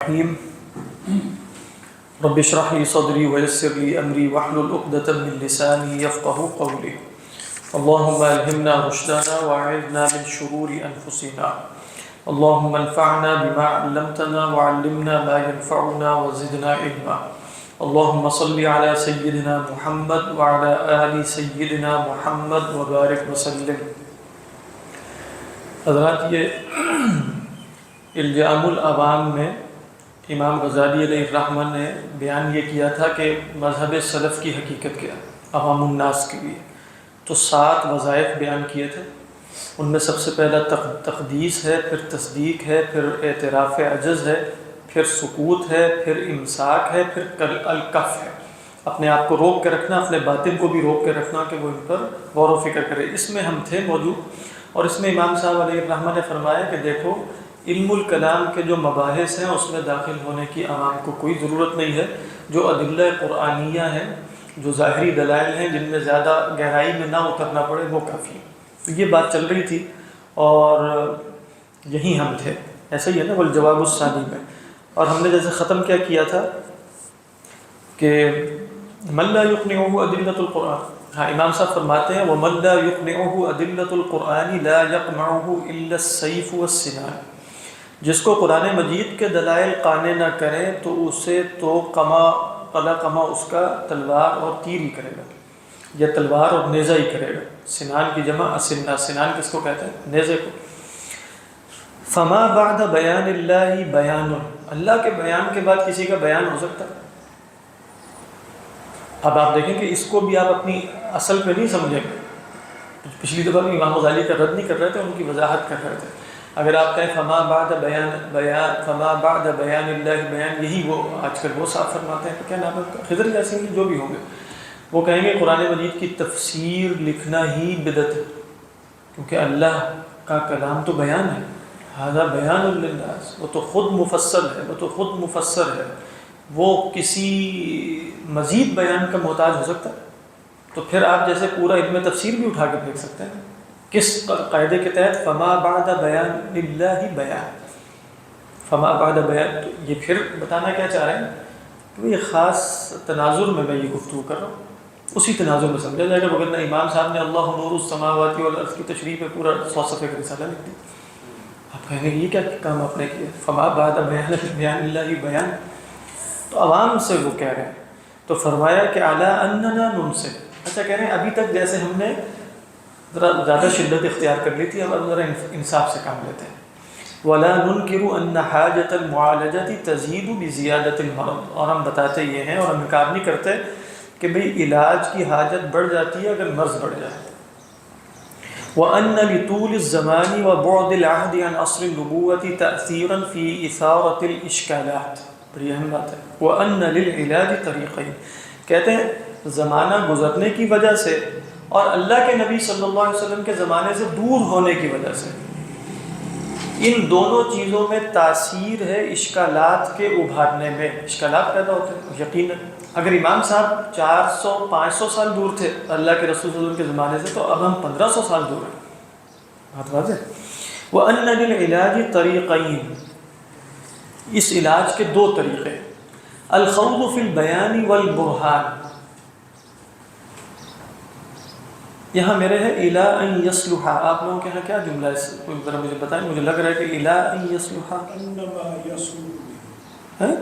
الرحيم رب اشرح لي صدري ويسر لي أمري واحلل عقدة من لساني يفقهوا قولي اللهم ألهمنا رشدنا وأعذنا من شرور أنفسنا اللهم انفعنا بما علمتنا وعلمنا ما ينفعنا وزدنا علما اللهم صل على سيدنا محمد وعلى آل سيدنا محمد وبارك وسلم. حضرات، یہ الجام العوام میں امام غزالی علیہ الرحمہ نے بیان یہ کیا تھا کہ مذہب سلف کی حقیقت کیا عوام الناس کے لیے. تو 7 وظائف بیان کیے تھے. ان میں سب سے پہلا تقدیس ہے، پھر تصدیق ہے، پھر اعتراف عجز ہے، پھر سکوت ہے، پھر امساک ہے، پھر الکف ہے. اپنے آپ کو روک کے رکھنا، اپنے باطن کو بھی روک کے رکھنا کہ وہ ان پر غور و فکر کرے. اس میں ہم تھے موجود، اور اس میں امام صاحب علیہ الرحمہ نے فرمایا کہ دیکھو، علم الکلام کے جو مباحث ہیں اس میں داخل ہونے کی عوام کو کوئی ضرورت نہیں ہے. جو ادلہ قرآنیہ ہیں، جو ظاہری دلائل ہیں جن میں زیادہ گہرائی میں نہ اترنا پڑے، وہ کافی. تو یہ بات چل رہی تھی اور یہیں ہم تھے. ایسا ہی ہے نا والجواب الثانی میں. اور ہم نے جیسے ختم کیا تھا کہ من لا يقنعه ادلۃ القرآن. ہاں، امام صاحب فرماتے ہیں ومن لا يقنعه ادلۃ القرآن لا يقمعه الا السيف والسنان. جس کو قرآن مجید کے دلائل قانع نہ کریں تو اسے تو قما اس کا تلوار اور تیر ہی کرے گا، یا تلوار اور نیزہ ہی کرے گا. سنان کی جمع اسنہ. سنان کس کو کہتے ہیں؟ نیزے کو. فما بعد بیان اللہ بیان. اللہ کے بیان کے بعد کسی کا بیان ہو سکتا ہے؟ اب آپ دیکھیں کہ اس کو بھی آپ اپنی اصل پہ نہیں سمجھیں گے. پچھلی دفعہ بھی امام غزالی کا رد نہیں کر رہے تھے، ان کی وضاحت کر رہے تھے. اگر آپ کہیں فما بعد بیان اللہ بیان، یہی وہ آج کل وہ صاحب فرماتے ہیں کہ کیا نام ہے، خضر یاسین جو بھی ہوں گے، وہ کہیں گے قرآن مجید کی تفسیر لکھنا ہی بدعت ہے، کیونکہ اللہ کا کلام تو بیان ہے. ھذا بیان للناس، وہ تو خود مفصل ہے، وہ تو خود مفسر ہے، وہ کسی مزید بیان کا محتاج ہو سکتا ہے؟ تو پھر آپ جیسے پورا علم تفسیر بھی اٹھا کے پھینک سکتے ہیں. کس قاعدے کے تحت؟ فما بعد بیان اللہ بیان. فما بعد بیان. تو یہ پھر بتانا کیا چاہ رہے ہیں کہ یہ خاص تناظر میں یہ گفتگو کر رہا ہوں، اسی تناظر میں سمجھا جائے گا. وغیرہ امام صاحب نے اللہ نور السماوات والارض کی تشریح پہ پورا 100 صفحے کا رسالہ لکھ دیا. آپ کہیں گے یہ کیا کام آپ نے کیا؟ فما بعد بیان اللہ بیان. تو عوام سے وہ کہہ رہے ہیں. تو فرمایا کہ علی اننا ننصف. اچھا، کہہ رہے ہیں ابھی تک جیسے ہم نے ذرا زیادہ شدت اختیار کر لی تھی، اب ذرا انصاف سے کام لیتے ہیں. ولا ننکر ان حاجت المعالجہ تزید بزیادت المرض. اور ہم بتاتے یہ ہیں اور ہم انکار نہیں کرتے کہ بھئی علاج کی حاجت بڑھ جاتی ہے اگر مرض بڑھ جائے. وان لطول الزمان وبعد العهد عن اصل النبوة تأثیرا فی اثارة الاشکالات. بڑی اہم بات ہے. وان للعلاج طریقین. کہتے ہیں زمانہ گزرنے کی وجہ سے اور اللہ کے نبی صلی اللہ علیہ وسلم کے زمانے سے دور ہونے کی وجہ سے، ان دونوں چیزوں میں تاثیر ہے اشکالات کے ابھارنے میں. اشکالات پیدا ہوتے ہیں یقیناً. اگر امام صاحب 400-500 سال دور تھے اللہ کے رسول صلی اللہ علیہ وسلم کے زمانے سے، تو اب ہم 1500 سال دور ہیں. بات واضح. وَأَنَّ لِلْعِلَاجِ طَرِيقَيْن. اس علاج کے 2 طریقے. الْخَوْضُ فِي الْبَيَانِ وَالْبُرْهَانِ. یہاں میرے ہے اِلَىٰ أَن يَصْلُحَ. آپ لوگوں کے یہاں کیا جملہ ہے؟ کوئی ذرا مجھے بتائیں. مجھے لگ رہا ہے کہ اِلَىٰ أَن يَصْلُحَ ہے.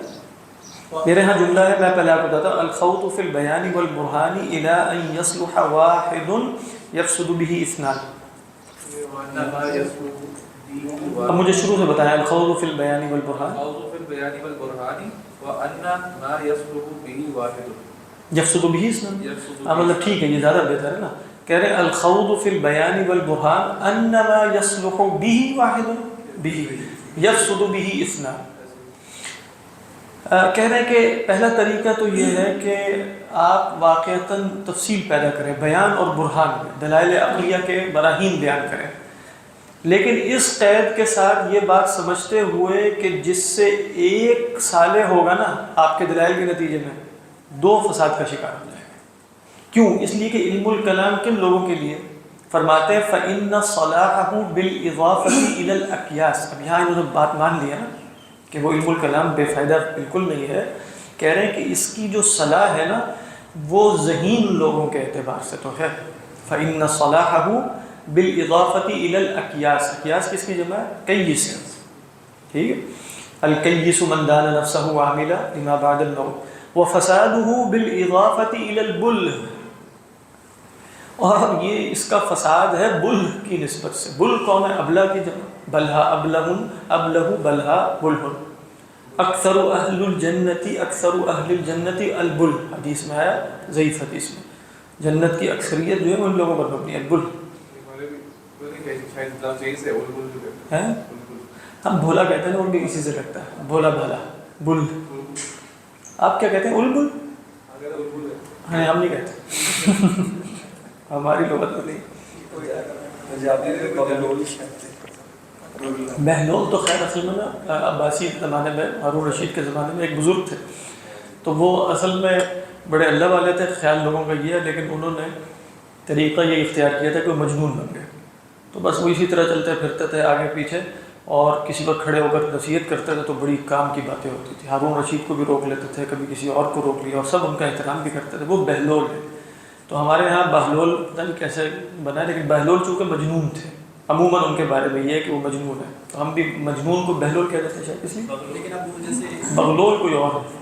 میرے ہاں جملہ ہے، میں پہلے آپ کو بتاتا ہوں. الخوض فی البیان والبرہان الی ان یصلح واحد یفسد به اثنان. اب مجھے شروع سے بتائیں. الخوض فی البیان والبرہان وان ما یصلح به واحد یفسد به اثنان. مطلب ٹھیک ہے، یہ زیادہ بہتر ہے نا. کہہ رہے ہیں الخوض فی البیان والبرہان ان ما یصلح به واحد به یفسد به اثنان. کہہ رہے ہیں کہ پہلا طریقہ تو یہ ہے کہ آپ واقعتاً تفصیل پیدا کریں بیان اور برہان میں، دلائل عقلیہ کے براہین بیان کریں، لیکن اس قید کے ساتھ یہ بات سمجھتے ہوئے کہ جس سے ایک صالح ہوگا نا آپ کے دلائل کے نتیجے میں، 2 فساد کا شکار ہو جائے گا. کیوں؟ اس لیے کہ علم الکلام کن لوگوں کے لیے؟ فرماتے ہیں فَإِنَّ صَلَاحَهُ بِالْإِضَافَةِ إِلَى الْأَقْيَاسِ. اب یہاں انہوں نے بات مان لیا نا کہ وہ علم الکلام بے فائدہ بالکل نہیں ہے. کہہ رہے ہیں کہ اس کی جو صلاح ہے نا وہ ذہین لوگوں کے اعتبار سے تو ہے. فإن صلاحه بالإضافة إلى الأكياس. اکیاس کس کی جمع ہے؟ کیس. ٹھیک ہے. الکیس من دان نفسه وعمل لما بعد الموت. وفساده بالإضافة إلى البلہ. اور یہ اس کا فساد ہے بلہ کی نسبت سے. بلہ کون ہے؟ ابلہ کی جمع. بلہا ابلہم ابلہ بلہا بلہ. اکثر اہل الجنت اکثر اہل الجنت البل. حدیث میں آیا ضعیف حدیث میں جنت کی اکثریت جو ہے ان لوگوں پر مبنی ہے البل. ہم بھولا کہتے ہیں نا، ان بھی اسی سے لگتا ہے بھولا بھالا بل. آپ کیا کہتے ہیں؟ البل. ہاں ہم نہیں کہتے ہماری لغت میں نہیں. بہلول تو خیر اصل میں نا عباسی زمانے میں ہارون رشید کے زمانے میں ایک بزرگ تھے، تو وہ اصل میں بڑے اللہ والے تھے. خیال لوگوں کا یہ ہے، لیکن انہوں نے طریقہ یہ اختیار کیا تھا کہ وہ مجنون بن گئے. تو بس وہ اسی طرح چلتے پھرتے تھے آگے پیچھے، اور کسی وقت کھڑے ہو کر نصیحت کرتے تھے تو بڑی کام کی باتیں ہوتی تھی. ہارون رشید کو بھی روک لیتے تھے، کبھی کسی اور کو روک لیا، اور سب ان کا احترام بھی کرتے تھے. وہ بہلول ہے. تو ہمارے یہاں بہلول پتہ نہیں کیسے بنا ہے، لیکن بہلول چونکہ مجنون تھے، عموماً ان کے بارے میں یہ ہے کہ وہ مجنون ہے، تو ہم بھی مجنون کو بہلول کہہ دیتے ہیں شاید اس لیے. لیکن اب جیسے بغلول کوئی اور ہے.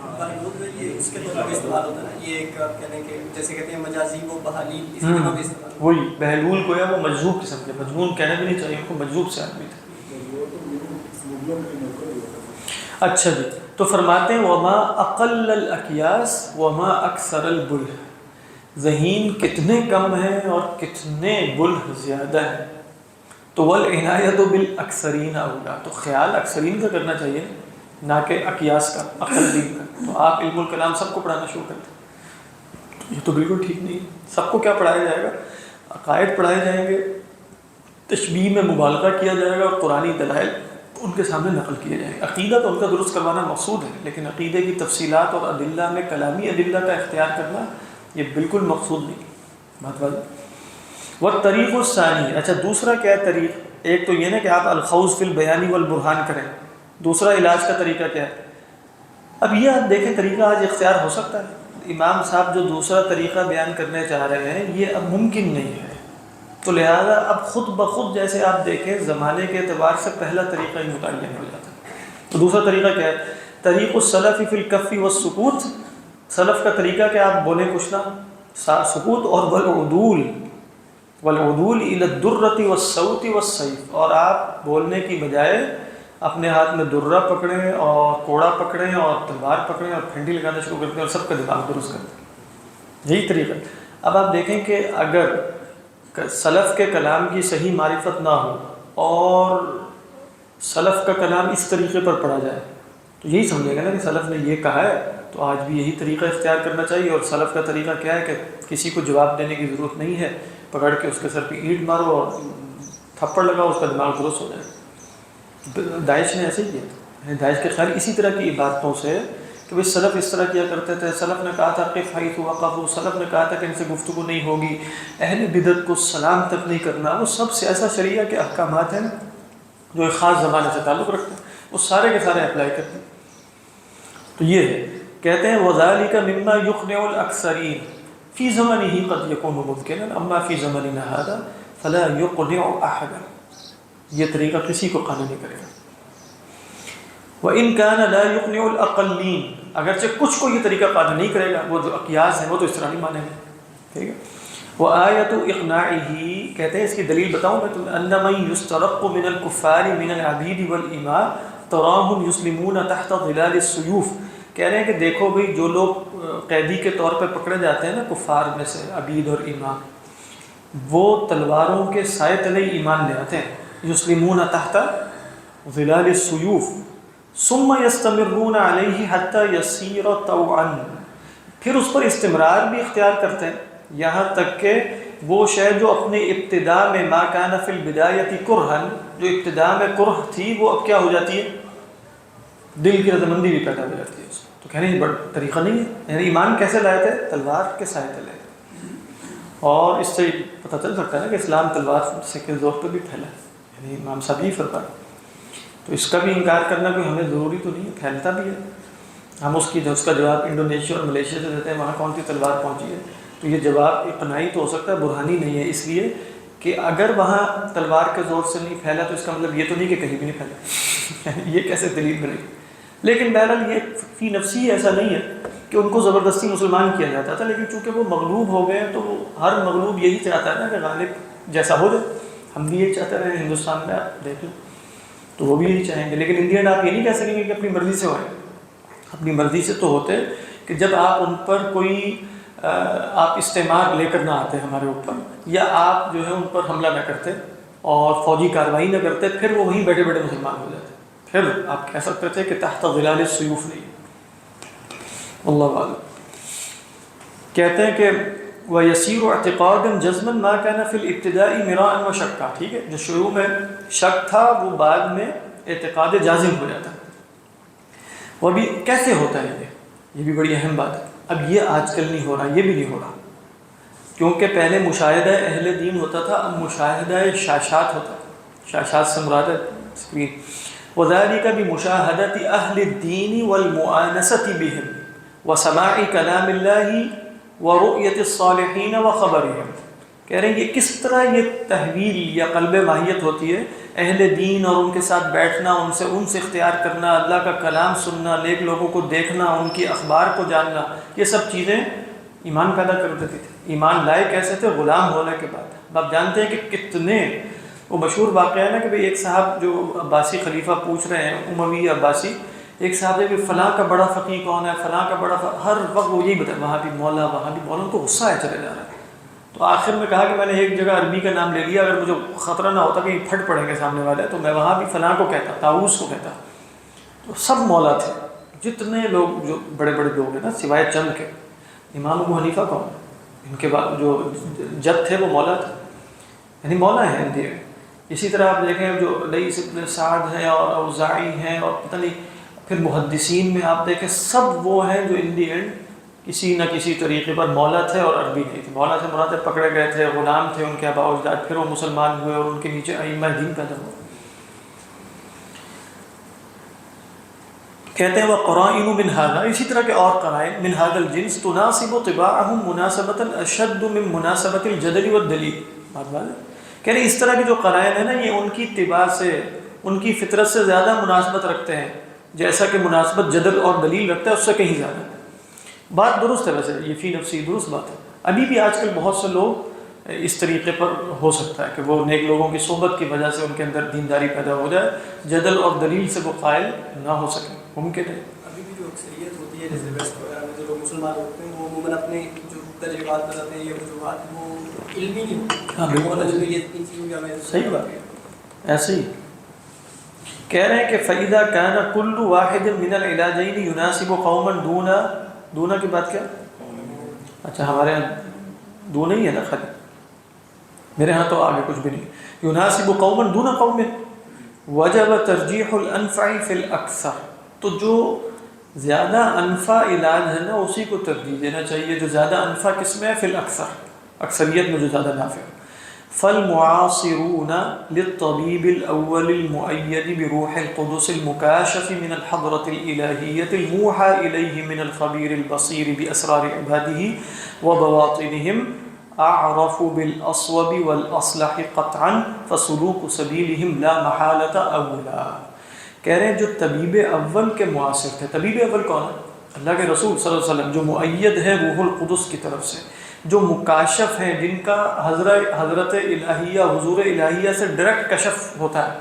یہ اس کے طور پر استعمال ہوتا ہے نا، یہ ایک کہنے کہ جیسے کہتے ہیں مجازی وہ بحالی، اس کے طور پر استعمال. وہی بہلول کو ہے، وہ مجذوب قسم کے. مجنون کہنا بھی نہیں چاہیے، ان کو مجذوب سے آدمی تھے. اچھا جی، تو فرماتے ہیں وما اقل الاکیاس وما اکثر البلہ. ذہین کتنے کم ہیں اور کتنے بلہ زیادہ ہیں. تو والعنایۃ بالاکثرین اولا. تو خیال اکثرین کا کرنا چاہیے نہ کہ اکیاس کا، اقلین کا. تو آپ علم الکلام سب کو پڑھانا شروع کرتے ہیں، یہ تو بالکل ٹھیک نہیں ہے. سب کو کیا پڑھایا جائے گا؟ عقائد پڑھائے جائیں گے، تشبیہ میں مبالغہ کیا جائے گا، اور قرآنی دلائل ان کے سامنے نقل کیے جائیں گے. عقیدہ تو ان کا درست کروانا مقصود ہے، لیکن عقیدے کی تفصیلات اور ادلہ میں کلامی ادلہ کا اختیار کرنا یہ بالکل مقصود نہیں. بات واضح. والطریق الثانی. اچھا دوسرا کیا ہے طریق؟ ایک تو یہ نا کہ آپ الخوض فی البیان والبرہان کریں. دوسرا علاج کا طریقہ کیا ہے؟ اب یہ آپ دیکھیں طریقہ آج اختیار ہو سکتا ہے. امام صاحب جو دوسرا طریقہ بیان کرنے چاہ رہے ہیں یہ اب ممکن نہیں ہے، تو لہذا اب خود بخود جیسے آپ دیکھیں زمانے کے اعتبار سے پہلا طریقہ ہی متعین ہو جاتا ہے. تو دوسرا طریقہ کیا ہے؟ طریق السلف فی الکف والسکوت. سلف کا طریقہ کہ آپ بولیں کچھ نہ، سکوت. اور والعدول الی الدرۃ والصوت والسیف. اور آپ بولنے کی بجائے اپنے ہاتھ میں درہ پکڑیں اور کوڑا پکڑیں اور تلوار پکڑیں اور پھنڈی لگانا شروع کرتے ہیں اور سب کا دماغ درست کرتے ہیں. یہی طریقہ. اب آپ دیکھیں کہ اگر سلف کے کلام کی صحیح معرفت نہ ہو اور سلف کا کلام اس طریقے پر پڑھا جائے تو یہی سمجھے گا نا کہ سلف نے یہ کہا ہے، تو آج بھی یہی طریقہ اختیار کرنا چاہیے. اور سلف کا طریقہ کیا ہے کہ کسی کو جواب دینے کی ضرورت نہیں ہے، پکڑ کے اس کے سر پہ اینٹ مارو اور تھپڑ لگاؤ، اس کا دماغ درست ہو جائے. داعش نے ایسے ہی کیا تھا. داعش کے خیال اسی طرح کی عبادتوں سے کہ بھائی سلف اس طرح کیا کرتے تھے. سلف نے کہا تھا کہ حیث وقفوا، سلف نے کہا تھا کہ ان سے گفتگو نہیں ہوگی، اہل بدعت کو سلام تک نہیں کرنا. وہ سب سے ایسا شریعہ کے احکامات ہیں جو ایک خاص زمانے سے تعلق رکھتے ہیں، وہ سارے کے سارے اپلائی کرتے ہیں. تو یہ ہے، کہتے ہیں وذالک مما یقنع الاکثرین فی زمانہ قد یکون ممکنا اما فی زماننا ھذا فلا یقنع احدا. یہ طریقہ کسی کو قانع نہیں کرے گا. وَإِن كَانَ لَا يُقْنِعُ الْأَقَلِّينَ. اگرچہ کچھ کو یہ طریقہ قانع نہیں کرے گا، وہ جو اقیاس ہیں وہ تو اس طرح نہیں مانیں گے. ٹھیک ہے. وَآيَةُ إِقْنَاعِهِ. کہتے ہیں اس کی دلیل بتاؤں میں تمہیں. أَنَّ مَن يُسْتَرَقُّ مِنَ الْكُفَّارِ مِنَ الْعَبِيدِ وَالْإِمَاءِ تَرَاهُمْ يُسْلِمُونَ تَحْتَ ظِلَالِ السُّيُوفِ. کہہ رہے ہیں کہ دیکھو بھئی جو لوگ قیدی کے طور پہ پکڑے جاتے ہیں نا کفار میں سے، عبید اور اماء، وہ تلواروں کے سائے تلے ایمان لے آتے ہیں. یسلمون تحت ظلال السیوف ثم یستمرون علیہ حتی یصیر طوعا. پھر اس پر استمرار بھی اختیار کرتے ہیں یہاں تک کہ وہ شے جو اپنے ابتدا میں ما کان فی البدایۃ کرہا، جو ابتدا میں کرہ تھی، وہ اب کیا ہو جاتی ہے؟ دل کی رضامندی بھی پیدا ہو جاتی ہے. تو کہنے یہ بڑا طریقہ نہیں ہے. یعنی ایمان کیسے لائے تھے؟ تلوار کے سائے تلے. اور اس سے پتہ چل سکتا ہے نا کہ اسلام تلوار سے کے زور پہ بھی پھیلا ہے. یعنی امام صاحب یہ فرمایا. تو تو اس کا بھی انکار کرنا کوئی ہمیں ضروری تو نہیں ہے، پھیلتا بھی ہے. ہم اس کا جواب انڈونیشیا اور ملیشیا سے دیتے ہیں وہاں کون سی تلوار پہنچی ہے. تو یہ جواب اقناعی تو ہو سکتا ہے، برہانی نہیں ہے، اس لیے کہ اگر وہاں تلوار کے زور سے نہیں پھیلا تو اس کا مطلب یہ تو نہیں کہ کہیں بھی نہیں پھیلا. یہ کیسے دلیل بنے گی؟ لیکن بہرحال یہ فی نفسی ایسا نہیں ہے کہ ان کو زبردستی مسلمان کیا جاتا تھا، لیکن چونکہ وہ مغلوب ہو گئے تو ہر مغلوب یہی چاہتا ہے نا کہ غالب جیسا ہو جائے. ہم بھی یہی چاہتے رہے، ہندوستان میں آپ دیکھ لیں تو وہ بھی یہی چاہیں گے. لیکن انڈین آپ یہ نہیں کہہ سکیں گے کہ اپنی مرضی سے ہوئے. اپنی مرضی سے تو ہوتے کہ جب آپ ان پر کوئی آپ استعمار لے کر نہ آتے ہمارے اوپر، یا آپ جو ہے ان پر حملہ نہ کرتے اور فوجی کارروائی نہ کرتے، پھر وہ وہیں بیٹھے بیٹھے مسلمان ہو جاتے. پھر آپ کہہ سکتے تھے کہ تحت ظلال السیوف نہیں. اللہ عالم. کہتے ہیں کہ وَيَسِيرُ اعْتِقَادًا جَزْمًا مَا كَانَ فِي الْإِبْتِدَاءِ مِرَاءً وَشَكًّا. ٹھیک ہے، جو شروع میں شک تھا وہ بعد میں اعتقاد جازم ہو جاتا ہے. وہ بھی کیسے ہوتا ہے یہ بھی بڑی اہم بات ہے. اب یہ آج کل نہیں ہو رہا، یہ بھی نہیں ہو رہا، کیونکہ پہلے مشاہدہ اہل دین ہوتا تھا، اب مشاہدہ شاشات ہوتا ہے. شاشات سے مراد ہے اسکرین. وَذَلِكَ بِمُشَاهَدَةِ أَهْلِ الدِّينِ وَالْمُؤَانَسَةِ بِهِمْ وَسَمَاعِ كَلَامِ اللَّهِ وَرُؤْيَةِ الصَّالِحِينَ وَخَبَرِهِمْ. کہہ رہے ہیں یہ کس طرح یہ تحویل یا قلب ماہیت ہوتی ہے. اہل دین اور ان کے ساتھ بیٹھنا، ان سے اختیار کرنا، اللہ کا کلام سننا، نیک لوگوں کو دیکھنا، ان کی اخبار کو جاننا، یہ سب چیزیں ایمان پیدا کر دیتی تھی. ایمان لائے کیسے تھے؟ غلام ہونے کے بعد. آپ جانتے ہیں کہ کتنے وہ مشہور واقعہ ہے نا کہ بھئی ایک صاحب جو عباسی خلیفہ پوچھ رہے ہیں، اموی عباسی، ایک صاحب ہے کہ فلاں کا بڑا فقیہ کون ہے، فلاں کا بڑا ہر وقت وہ یہی بتایا وہاں بھی مولا، وہاں بھی مولا. ان کو غصہ ہے چلے جا رہا ہے. تو آخر میں کہا کہ میں نے ایک جگہ عربی کا نام لے لیا، اگر مجھے خطرہ نہ ہوتا کہ یہ پھٹ پڑیں گے سامنے والے تو میں وہاں بھی فلاں کو کہتا، طاؤس کو کہتا. تو سب مولا تھے، جتنے لوگ جو بڑے بڑے لوگ ہیں نا سوائے چند کے. امام ابو حنیفہ کون؟ ان کے بعد جو جد تھے وہ مولا تھے، یعنی مولا ہیں اندھیرے. اسی طرح آپ دیکھیں جو لیث بن سعد ہیں اور اوزاعی ہیں اور پتہ نہیں پھر محدثین میں آپ دیکھیں سب وہ ہیں جو ان دی اینڈ کسی نہ کسی طریقے پر مولا تھے اور عربی نہیں تھے. مولا سے مراد پکڑے گئے تھے، غلام تھے ان کے آباء و اجداد، پھر وہ مسلمان ہوئے اور ان کے نیچے ائمہ دین پیدا ہوئے. کہتے ہیں وہ قرائن من هذا، اسی طرح کے اور قرائن من هذا الجنس تناسب طباعهم مناسبة اشد من مناسبة الجدل والدلیل. بات ہے کہہ رہے اس طرح کے جو قرائن ہیں نا یہ ان کی طباع سے، ان کی فطرت سے زیادہ مناسبت رکھتے ہیں، جیسا کہ مناسبت جدل اور دلیل رکھتا ہے اس سے کہیں زیادہ. بات درست ہے، ویسے یہ فی نفسی درست بات ہے. ابھی بھی آج کل بہت سے لوگ اس طریقے پر ہو سکتا ہے کہ وہ نیک لوگوں کی صحبت کی وجہ سے ان کے اندر دینداری پیدا ہو جائے، جدل اور دلیل سے وہ قائل نہ ہو سکیں. ممکن ہے. ابھی بھی جو اکثریت ہوتی ہے جیسے ویسٹ وغیرہ میں جو لوگ مسلمان ہوتے ہیں وہ عموماً اپنے جو تجربات بتاتے ہیں، یہ وجوہات وہ علمی نہیں ہوتے. ہاں بالکل صحیح بات ہے. ایسے ہی کہہ رہے ہیں کہ فَإِذَا كَانَ كُلُّ وَاحِدٍ مِّنَ الْعِلَاجَيْنِ يُنَاسِبُ قَوْمًا دُونَ کی بات کیا؟ اچھا ہمارے یہاں دو نہیں ہے نا خالی، میرے ہاں تو آگے کچھ بھی نہیں. يُنَاسِبُ قَوْمًا دُونَ قَوْمٍ وَجَبَ تَرْجِيحُ الْأَنْفَعِ فِي الْأَكْثَرِ. تو جو زیادہ انفع علاج ہے نا اسی کو ترجیح دینا چاہیے. جو زیادہ انفع کس میں ہے؟ فی الاکثر، اکثریت میں جو زیادہ نافع. فالمعاصرون للطبيب الأول المؤيد بروح القدس المكاشف من الحضرة الإلهية الموحى إليه من الخبير البصير بأسرار عباده وبواطنهم أعرف بالأصوب والأصلح قطعا فسلوك سبيلهم لا محالة أولى. کہہ رہے ہیں جو طبیب اول کے معاصر تھے. طبیب اول کون ہے؟ اللہ کے رسول صلی اللہ علیہ وسلم، جو مؤید ہے روح القدس کی طرف سے، جو مکاشف ہیں، جن کا حضرت الہیہ حضور الہیہ سے ڈائریکٹ کشف ہوتا ہے،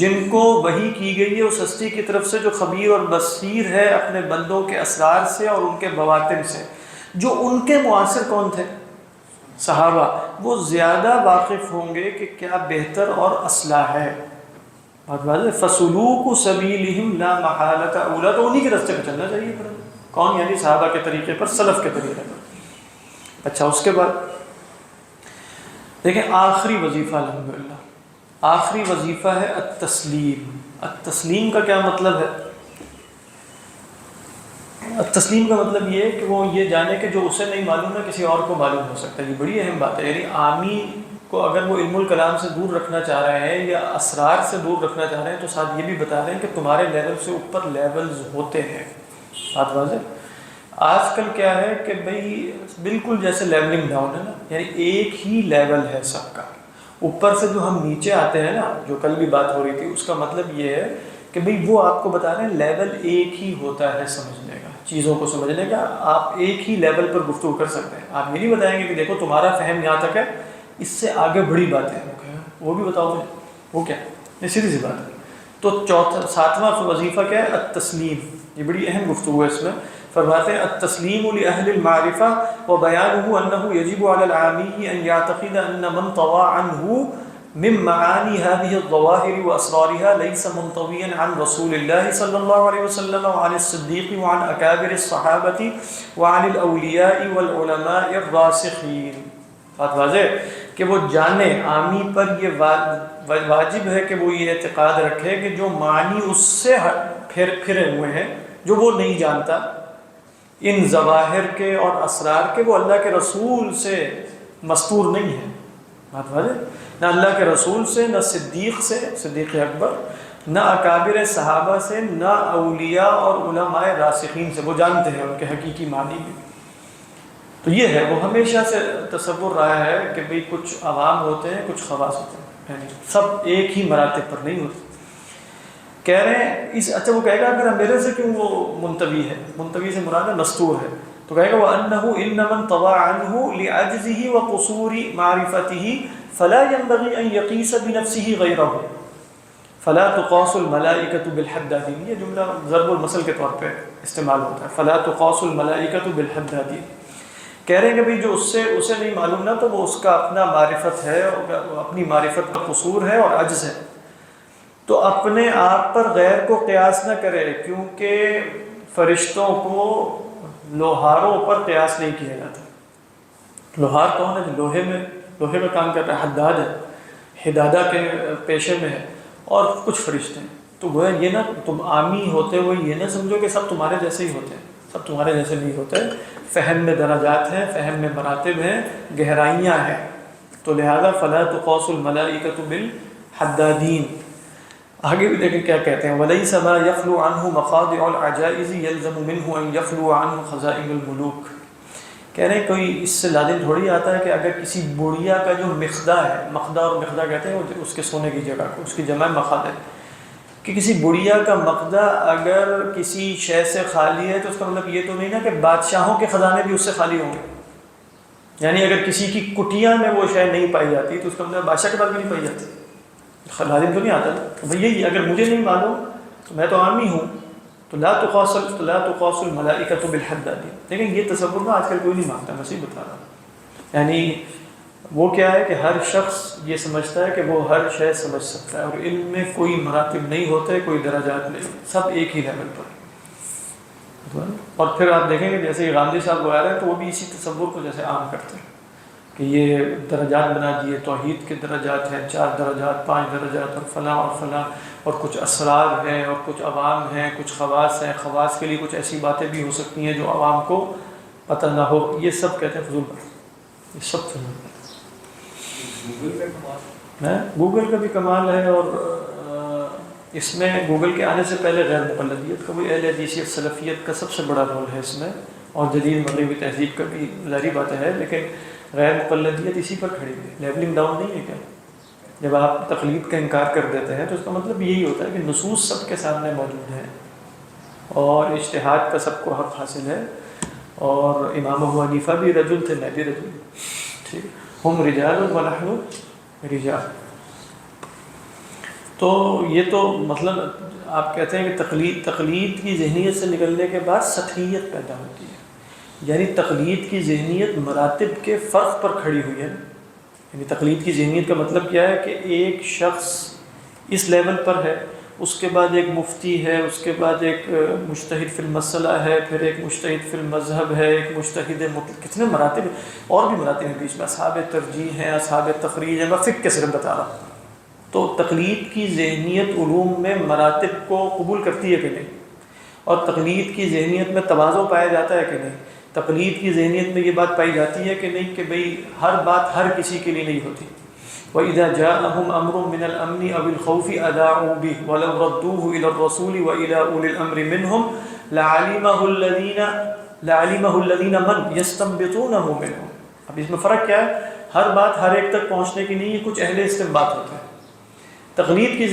جن کو وحی کی گئی ہے اس ہستی کی طرف سے جو خبیر اور بصیر ہے اپنے بندوں کے اسرار سے اور ان کے بواطن سے. جو ان کے معاصر کون تھے؟ صحابہ. وہ زیادہ واقف ہوں گے کہ کیا بہتر اور اصلاح ہے. بات واضح. فسلوک سبیلہم لا محالۃ اولی، تو انہی کے راستے پہ چلنا چاہیے. کون؟ یعنی صحابہ کے طریقے پر، سلف کے طریقے پر. اچھا اس کے بعد دیکھیں آخری وظیفہ، الحمدللہ آخری وظیفہ ہے التسلیم. التسلیم کا کیا مطلب ہے؟ التسلیم کا مطلب یہ ہے کہ وہ یہ جانے کہ جو اسے نہیں معلوم ہے کسی اور کو معلوم ہو سکتا ہے. یہ بڑی اہم بات ہے. یعنی عامی کو اگر وہ علم الکلام سے دور رکھنا چاہ رہے ہیں یا اسرار سے دور رکھنا چاہ رہے ہیں تو ساتھ یہ بھی بتا رہے ہیں کہ تمہارے لیول سے اوپر لیولز ہوتے ہیں. بات واضح. آج کل کیا ہے کہ بھئی بالکل جیسے لیولنگ ڈاؤن ہے نا، یعنی ایک ہی لیول ہے سب کا. اوپر سے جو ہم نیچے آتے ہیں نا، جو کل بھی بات ہو رہی تھی، اس کا مطلب یہ ہے کہ بھئی وہ آپ کو بتا رہے ہیں لیول ایک ہی ہوتا ہے سمجھنے کا، چیزوں کو سمجھنے کا. آپ ایک ہی لیول پر گفتگو کر سکتے ہیں. آپ یہ نہیں بتائیں گے کہ دیکھو تمہارا فہم یہاں تک ہے، اس سے آگے بڑی باتیں ہیں. وہ بھی بتاؤ مجھے وہ کیا، یہ سیدھی سی بات ہے. تو ساتواں وظیفہ کیا ہے؟ التسلیم. یہ بڑی اہم گفتگو ہے. اس میں فرماتے ہیں التسلیم لأہل المعرفہ وبیانہ انہ یجب علی العامی ان یعتقد ان من طوى عنہ من معانی هذه الظواہر واسرارها ليس منطویا عن رسول اللہ صلی اللہ علیہ وسلم وعن الصدیق وعن اکابر الصحابہ وعن الاولیاء والعلماء الراسخین. بات واضح کہ وہ جانے، عامی پر یہ واجب ہے کہ وہ یہ اعتقاد رکھے کہ جو معنی اس سے پھرے ہوئے ہیں، جو وہ نہیں جانتا، ان ظواہر کے اور اسرار کے، وہ اللہ کے رسول سے مستور نہیں ہے. بات واضح. نہ اللہ کے رسول سے، نہ صدیق سے، صدیق اکبر، نہ اکابر صحابہ سے، نہ اولیاء اور علماء راسخین سے. وہ جانتے ہیں ان کے حقیقی معنی بھی. تو یہ ہے، وہ ہمیشہ سے تصور رہا ہے کہ بھئی کچھ عوام ہوتے ہیں، کچھ خواص ہوتے ہیں، یعنی سب ایک ہی مراتب پر نہیں ہوتے. کہہ رہے ہیں اچھا وہ کہے گا اگر میرے سے کیوں وہ منتوی ہے؟ منتوی سے مراد مستور ہے. تو کہے گا وَأَنَّهُ إِنَّ مَنْ طَوَى عَنْهُ لِعَجْزِهِ وَقُصُورِ مَعْرِفَتِهِ فَلَا يَنْبَغِي أَنْ يَقِيسَ بِنَفْسِهِ غَيْرَهُ فَلَا تُقَاسُ الْمَلَائِكَةُ بِالْحَدَّادِ. یہ جملہ ضرب المثل کے طور پہ استعمال ہوتا ہے. فَلَا تُقَاسُ الْمَلَائِكَةُ بِالْحَدَّادِ. کہہ رہے ہیں کہ بھئی جو اسے نہیں معلوم نا، تو وہ اس کا اپنا معرفت ہے، اپنی معرفت کا قصور ہے اور عجز ہے. تو اپنے آپ پر غیر کو قیاس نہ کرے، کیونکہ فرشتوں کو لوہاروں پر قیاس نہیں کیا جاتا. لوہار کون ہے؟ جو لوہے کا کام کرتا ہے، حداد ہے، حدادہ کے پیشے میں ہے، اور کچھ فرشتے ہیں. تو وہ یہ نہ تم عامی ہوتے ہوئے یہ نہ سمجھو کہ سب تمہارے جیسے ہی ہوتے ہیں. سب تمہارے جیسے نہیں ہوتے. فہم میں درجات ہیں، فہم میں مراتب ہیں، گہرائیاں ہیں. تو لہذا فلا تقاس الملائکۃ بالحدادین. آگے بھی دیکھیں کیا کہتے ہیں وَلَيْسَ مَا يَخْلُو عَنْهُ مَخَاضِعُ الْعَجَائِزِ يَلْزَمُ مِنْهُ أَنْ يَخْلُوَ عَنْهُ خَزَائِنُ الْمُلُوكِ. کہہ رہے ہیں کوئی اس سے لازم تھوڑی آتا ہے کہ اگر کسی بڑیا کا جو مخدہ ہے، مخدہ اور مخدہ کہتے ہیں اس کے سونے کی جگہ کو، اس کی جمع مخاد ہے، کہ کسی بڑیا کا مقدہ اگر کسی شے سے خالی ہے تو اس کا مطلب یہ تو نہیں نا کہ بادشاہوں کے خزانے بھی اس سے خالی ہوں گے. یعنی اگر کسی کی کٹیا میں وہ شے نہیں پائی جاتی تو اس کا مطلب بادشاہ کے پاس بھی نہیں پائی جاتی. لازم تو نہیں آتا نا یہی. اگر مجھے نہیں معلوم تو میں تو عامی ہوں. تو لا تقاس الملائکۃ بالحداد. لیکن یہ تصور نا آج کل کوئی نہیں مانتا. میں صحیح بتا رہا ہوں. یعنی وہ کیا ہے کہ ہر شخص یہ سمجھتا ہے کہ وہ ہر شے سمجھ سکتا ہے، اور علم میں کوئی مراتب نہیں ہوتے، کوئی درجات نہیں، سب ایک ہی لیول پر. اور پھر آپ دیکھیں گے جیسے غامدی صاحب وہ آ رہے ہیں تو وہ بھی اسی تصور کو جیسے عام کرتے ہیں کہ یہ درجات بنا دیے، توحید کے درجات ہیں، 4 درجات، 5 درجات، اور فلاں اور فلاں، اور کچھ اسرار ہیں اور کچھ عوام ہیں، کچھ خواص ہیں. خواص کے لیے کچھ ایسی باتیں بھی ہو سکتی ہیں جو عوام کو پتہ نہ ہو. یہ سب کہتے ہیں فضول بات. یہ سب فضول بات. گوگل کا بھی کمال ہے، اور اس میں گوگل کے آنے سے پہلے غیر مقلدیت کا بھی، اہل حدیثیت سلفیت کا سب سے بڑا رول ہے اس میں، اور جدید مغربی تہذیب کا بھی ظاہری بات ہے. لیکن غیر مقلدیت اسی پر کھڑی ہے. لیبلنگ ڈاؤن نہیں ہے کیا؟ جب آپ تقلید کا انکار کر دیتے ہیں تو اس کا مطلب یہی ہوتا ہے کہ نصوص سب کے سامنے موجود ہیں اور اجتہاد کا سب کو حق حاصل ہے. اور امام ابو حنیفہ بھی رجل تھے، میں بھی رجل. ٹھیک، ہم رجال ونحن رجال. تو یہ تو مطلب آپ کہتے ہیں کہ تقلید کی ذہنیت سے نکلنے کے بعد سطحیت پیدا ہوتی ہے. یعنی تقلید کی ذہنیت مراتب کے فرق پر کھڑی ہوئی ہے. یعنی تقلید کی ذہنیت کا مطلب کیا ہے کہ ایک شخص اس لیول پر ہے، اس کے بعد ایک مفتی ہے، اس کے بعد ایک مجتہد فی المسئلہ ہے، پھر ایک مجتہد فی المذہب ہے، ایک مجتہد مطلق. کتنے مراتب ہیں، اور بھی مراتب ہیں بیچ میں. اصحاب ترجیح ہیں، اصحاب تخریج ہیں. میں فقہ کے صرف بتا رہا ہوں. تو تقلید کی ذہنیت علوم میں مراتب کو قبول کرتی ہے کہ نہیں؟ اور تقلید کی ذہنیت میں تواضع پایا جاتا ہے کہ نہیں؟ تقلید کی ذہنیت میں یہ بات پائی جاتی ہے کہ نہیں کہ بھئی ہر بات ہر کسی کے لیے نہیں ہوتی. وَإِذَا جَاءَهُمْ أَمْرٌ مِّنَ الْأَمْنِ أَوِ الْخَوْفِ أَذَاعُوا بِهِ وَلَوْ رَدُّوهُ إِلَى الرَّسُولِ وَإِلَى أُولِي الْأَمْرِ مِنْهُمْ لَعَلِمَهُ الَّذِينَ مَنْ يَسْتَنبِطُونَهُ مِنْهُمْ. اب اس میں فرق کیا ہے؟ ہر بات ہر ایک تک پہنچنے کی نہیں، یہ کچھ اہل استنباط ہوتے ہیں. تقلید کی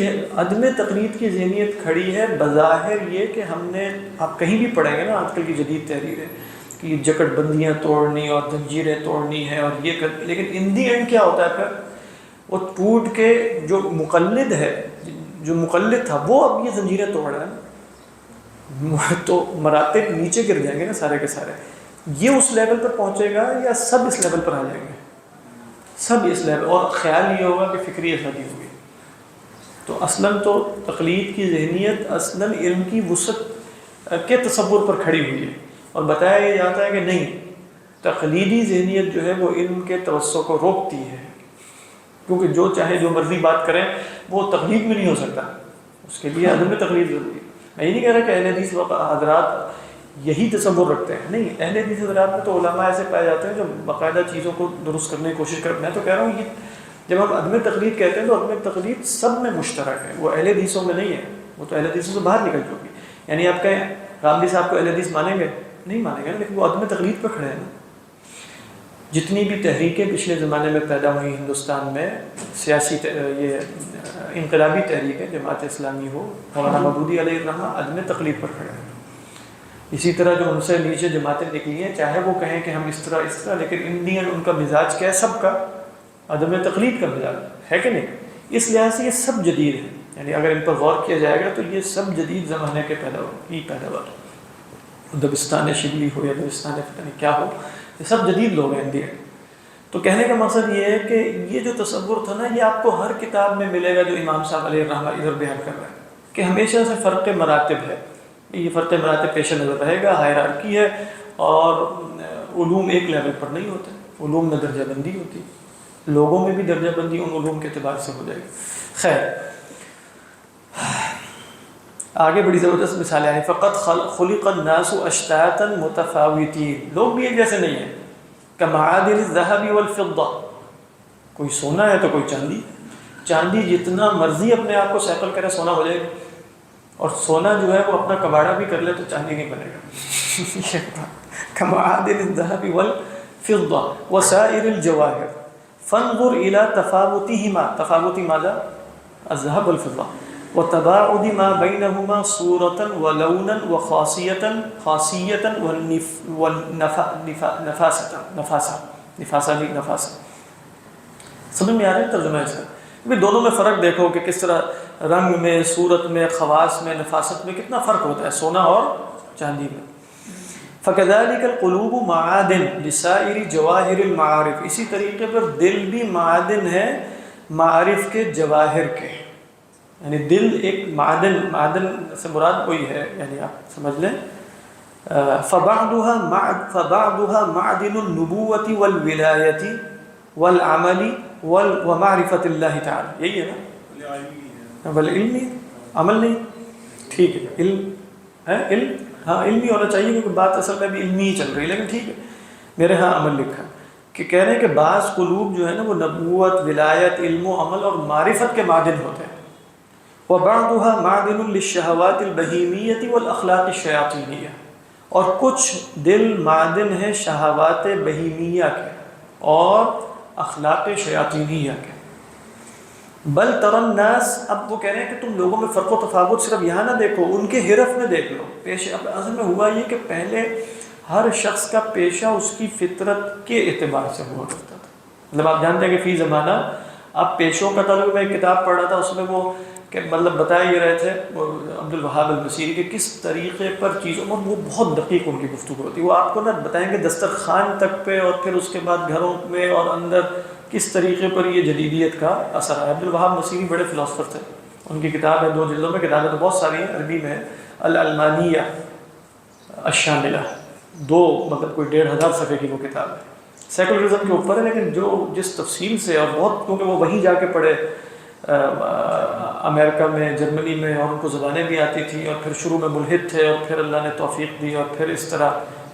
عدم تقلید کی ذہنیت کھڑی ہے بظاہر یہ کہ ہم نے، آپ کہیں بھی پڑھیں گے نا آج کل کی جدید تحریریں کہ یہ جکٹ بندیاں توڑنی اور زنجیریں توڑنی ہے اور یہ لیکن ان دی اینڈ کیا ہوتا ہے پھر؟ وہ ٹوٹ کے جو مقلد ہے، جو مقلد تھا وہ اب یہ زنجیریں توڑ رہا ہے، تو مراتب نیچے گر جائیں گے نا سارے کے سارے. یہ اس لیول پر پہنچے گا یا سب اس لیول پر آ جائیں گے؟ سب اس لیول. اور خیال یہ ہوگا کہ فکری آزادی ہوگی. تو اصلاً تو تقلید کی ذہنیت اصلاً علم کی وسعت کے تصور پر کھڑی ہوئی ہے، اور بتایا یہ جاتا ہے کہ نہیں، تقلیدی ذہنیت جو ہے وہ علم کے توسع کو روکتی ہے، کیونکہ جو چاہے جو مرضی بات کریں وہ تقلید میں نہیں ہو سکتا، اس کے لیے عدم تقلید ضروری ہے. میں یہ نہیں کہہ رہا کہ اہل حدیث حضرات یہی تصور رکھتے ہیں، نہیں، اہل حدیث حضرات میں تو علماء ایسے پائے جاتے ہیں جو باقاعدہ چیزوں کو درست کرنے کی کوشش کرتے ہیں. میں تو کہہ رہا ہوں یہ جب ہم عدم تقلید کہتے ہیں تو عدم تقلید سب میں مشترک ہے، وہ اہل حدیثوں میں نہیں ہے، وہ تو اہل حدیثوں سے باہر نکل چکی. یعنی آپ کہیں راملی صاحب کو اہل حدیث مانیں گے؟ نہیں مانیں گے، لیکن وہ عدم تقلید پہ کھڑے ہیں نا. جتنی بھی تحریکیں پچھلے زمانے میں پیدا ہوئی ہندوستان میں، سیاسی یہ انقلابی تحریکیں، جماعت اسلامی ہو، مولانا مودودی علیہ الرحمہ، عدم تقلید پر کھڑے ہیں. اسی طرح جو ان سے نیچے جماعتیں نکلی ہیں، چاہے وہ کہیں کہ ہم اس طرح، لیکن انڈین ان کا مزاج کیا ہے؟ سب کا عدم تقلید کا مزاج ہے کہ نہیں؟ اس لحاظ سے یہ سب جدید ہیں. یعنی اگر ان پر غور کیا جائے گا تو یہ سب جدید زمانے کے پیداوار، دبستان شبلی ہو یا دبستان پتہ نہیں کیا ہو، یہ سب جدید لوگ ہیں انڈیا. تو کہنے کا مقصد یہ ہے کہ یہ جو تصور تھا نا، یہ آپ کو ہر کتاب میں ملے گا جو امام صاحب علیہ الرحمہ ادھر بیان کر رہے ہیں، کہ ہمیشہ سے فرق مراتب ہے. یہ فرق مراتب پیش نظر رہے گا، ہائرارکی ہے، اور علوم ایک لیول پر نہیں ہوتے، علوم میں درجہ بندی ہوتی، لوگوں میں بھی درجہ بندی ان علوم کے اعتبار سے ہو جائے گی. خیر، آگے بڑی زبردست مثالیں ہیں. فقط خلق الناس اشتاتا متفاوتین، لوگ بھی ایک جیسے نہیں ہیں. کمعادن الذهب والفضہ، کوئی سونا ہے تو کوئی چاندی. چاندی جتنا مرضی اپنے آپ کو سیکل کرے سونا ہو جائے گا، اور سونا جو ہے وہ اپنا کباڑا بھی کر لے تو چاندی نہیں بنے گا. کمعادن الذهب والفضہ وسائر الجواہر فانظر الى تفاوتهما، تفاوت ماذا؟ الذهب والفضہ، وتباعد ما بينهما صورة ولونا وخاصية ونفاسة. سمجھ میں آ رہا ہے ترجمہ اس کا؟ دونوں میں فرق دیکھو کہ کس طرح رنگ میں، صورت میں، خواص میں، نفاست میں کتنا فرق ہوتا ہے سونا اور چاندی میں. فَكَذَلِكَ الْقُلُوبُ مَعَادِنُ لِسَائِرِ جَوَاهِرِ الْمَعَارِفِ، اسی طریقے پر دل بھی معادن ہے معارف کے جواہر کے. یعنی دل ایک معدن سے مراد کوئی ہے، یعنی آپ سمجھ لیں. فَبَعْضُهَا مَعْدِنُ النُّبُوَّةِ وَالْوِلَایَةِ وَالْعَمَلِ وَمَعْرِفَةِ اللَّهِ تعالی. یہی ہے نا؟ بل علمی، عمل نہیں. ٹھیک ہے، علم ہے، علم ہاں علمی ہونا چاہیے، کیونکہ بات اصل میں بھی علمی ہی چل رہی ہے، لیکن ٹھیک ہے، میرے ہاں عمل لکھا کہ کہہ رہے ہیں کہ بعض قلوب جو ہے نا وہ نبوت، ولایت، علم و عمل اور معرفت کے معدن ہوتے ہیں. وَبَعْضُهَا مَعْدِنٌ لِلشَّهَوَاتِ الْبَهِیمِیَّةِ وَالْأَخْلَاقِ الشَّیَاطِینِیَّةِ، اور کچھ دل معدن ہے شہوات بہیمیہ کے اور اخلاق شیاطینیہ کے. بل تر الناس، اب وہ کہہ رہے ہیں کہ تم لوگوں میں فرق و تفاوت صرف یہاں نہ دیکھو، ان کے حرف میں دیکھ لو. اصل میں ہوا یہ کہ پہلے ہر شخص کا پیشہ اس کی فطرت کے اعتبار سے ہوا کرتا تھا. مطلب آپ جانتے ہیں کہ فی زمانہ اب پیشوں کا تعلق، میں ایک کتاب پڑھ رہا تھا، اس میں وہ کہ مطلب بتا یہ رہے تھے عبد الوہاب المصیری کہ کس طریقے پر چیزوں میں، وہ بہت دقیق ان کی گفتگو ہوتی ہے. وہ آپ کو نہ بتائیں گے دسترخوان تک پہ، اور پھر اس کے بعد گھروں میں اور اندر کس طریقے پر یہ جدیدیت کا اثر ہے. عبد الوہاب مصیری بڑے فلاسفر تھے، ان کی کتاب ہے 2 جلدوں میں، کتابیں تو بہت ساری ہیں، عربی میں ہے العلمانیہ الشاملہ، 2 مطلب کوئی 1500 صفحے کی وہ کتاب ہے. سیکولرزم کے اوپر ہے، لیکن جو جس تفصیل سے، اور بہت کیونکہ وہ وہیں جا کے پڑھے امریکہ میں، جرمنی میں، اور ان کو زبانیں بھی آتی تھیں، اور پھر شروع میں ملحد تھے، اور پھر اللہ نے توفیق دی، اور پھر اس طرح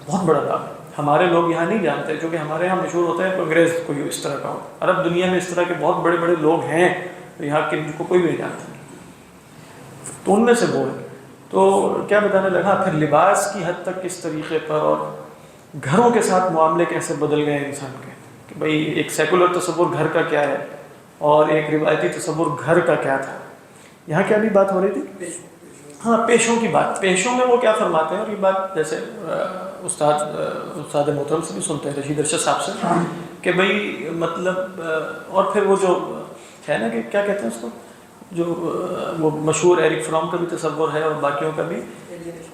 بہت بڑا کام ہے. ہمارے لوگ یہاں نہیں جانتے، کیونکہ ہمارے یہاں مشہور ہوتا ہے کہ انگریز کوئی اس طرح کا ہو. عرب دنیا میں اس طرح کے بہت بڑے بڑے لوگ ہیں یہاں کے، جن کو کوئی بھی نہیں جانتا، تو ان میں سے وہ ہے. تو کیا بتانے لگا، پھر لباس کی حد تک کس طریقے پر، اور گھروں کے ساتھ معاملے کیسے بدل گئے انسان کے، کہ بھئی ایک سیکولر تصور گھر کا کیا ہے اور ایک روایتی تصور گھر کا کیا تھا. یہاں کیا بھی بات ہو رہی تھی؟ ہاں، پیشوں کی بات. پیشوں میں وہ کیا فرماتے ہیں، اور یہ بات جیسے استاد محترم سے بھی سنتے ہیں، رشید ارشد صاحب سے، کہ بھئی مطلب اور پھر وہ جو ہے نا کہ کیا کہتے ہیں اس کو، جو وہ مشہور ایرک فرام کا بھی تصور ہے اور باقیوں کا بھی،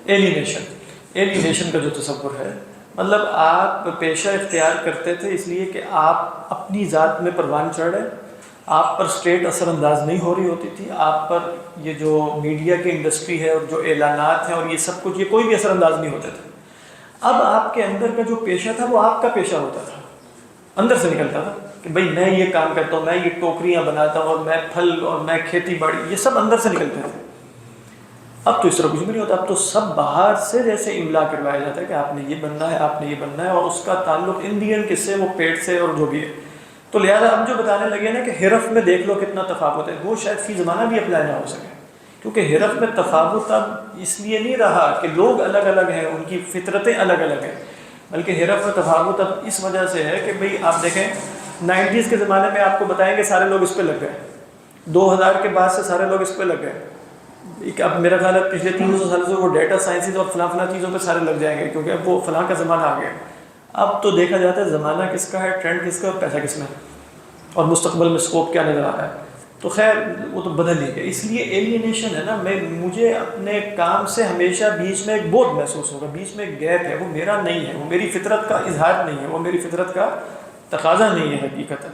ایلینیشن کا جو تصور ہے. مطلب آپ پیشہ اختیار کرتے تھے اس لیے کہ آپ اپنی ذات میں پروان چڑھ رہے، آپ پر اسٹیٹ اثر انداز نہیں ہو رہی ہوتی تھی، آپ پر یہ جو میڈیا کی انڈسٹری ہے اور جو اعلانات ہیں اور یہ سب کچھ، یہ کوئی بھی اثر انداز نہیں ہوتے تھے. اب آپ کے اندر کا جو پیشہ تھا وہ آپ کا پیشہ ہوتا تھا، اندر سے نکلتا تھا کہ بھئی میں یہ کام کرتا ہوں، میں یہ ٹوکریاں بناتا ہوں، اور میں پھل اور میں کھیتی باڑی، یہ سب اندر سے نکلتے تھے. اب تو اس طرح کچھ بھی نہیں ہوتا، اب تو سب باہر سے جیسے املا کروایا جاتا ہے کہ آپ نے یہ بننا ہے، آپ نے یہ بننا ہے، اور اس کا تعلق انڈین کس سے، وہ پیٹ سے اور جو بھی ہے. تو لہٰذا اب جو بتانے لگے نا کہ حرف میں دیکھ لو کتنا تفاوت ہے، وہ شاید فی زمانہ بھی اپلائی نہ ہو سکے، کیونکہ حرف میں تفاوت اب اس لیے نہیں رہا کہ لوگ الگ الگ ہیں، ان کی فطرتیں الگ الگ ہیں، بلکہ حرف میں تفاوت اب اس وجہ سے ہے کہ بھئی آپ دیکھیں 90s کے زمانے میں آپ کو بتائیں گے سارے لوگ اس پہ لگ گئے، 2000 کے بعد سے سارے لوگ اس پہ لگ گئے. اب میرا خیال ہے پچھلے 300 سال سے وہ ڈیٹا سائنسز اور فلاں چیزوں پہ سارے لگ جائیں گے، کیونکہ اب وہ فلاں کا زمانہ آ گیا. اب تو دیکھا جاتا ہے زمانہ کس کا ہے، ٹرینڈ کس کا ہے اور پیسہ کس میں ہے، اور مستقبل میں اسکوپ کیا نظر آ رہا ہے. تو خیر وہ تو بدل ہی گیا. اس لیے ایلینیشن ہے نا، مجھے اپنے کام سے ہمیشہ بیچ میں ایک بودھ محسوس ہوگا، بیچ میں ایک گیپ ہے، وہ میرا نہیں ہے، وہ میری فطرت کا اظہار نہیں ہے، وہ میری فطرت کا تقاضا نہیں ہے حقیقتاً.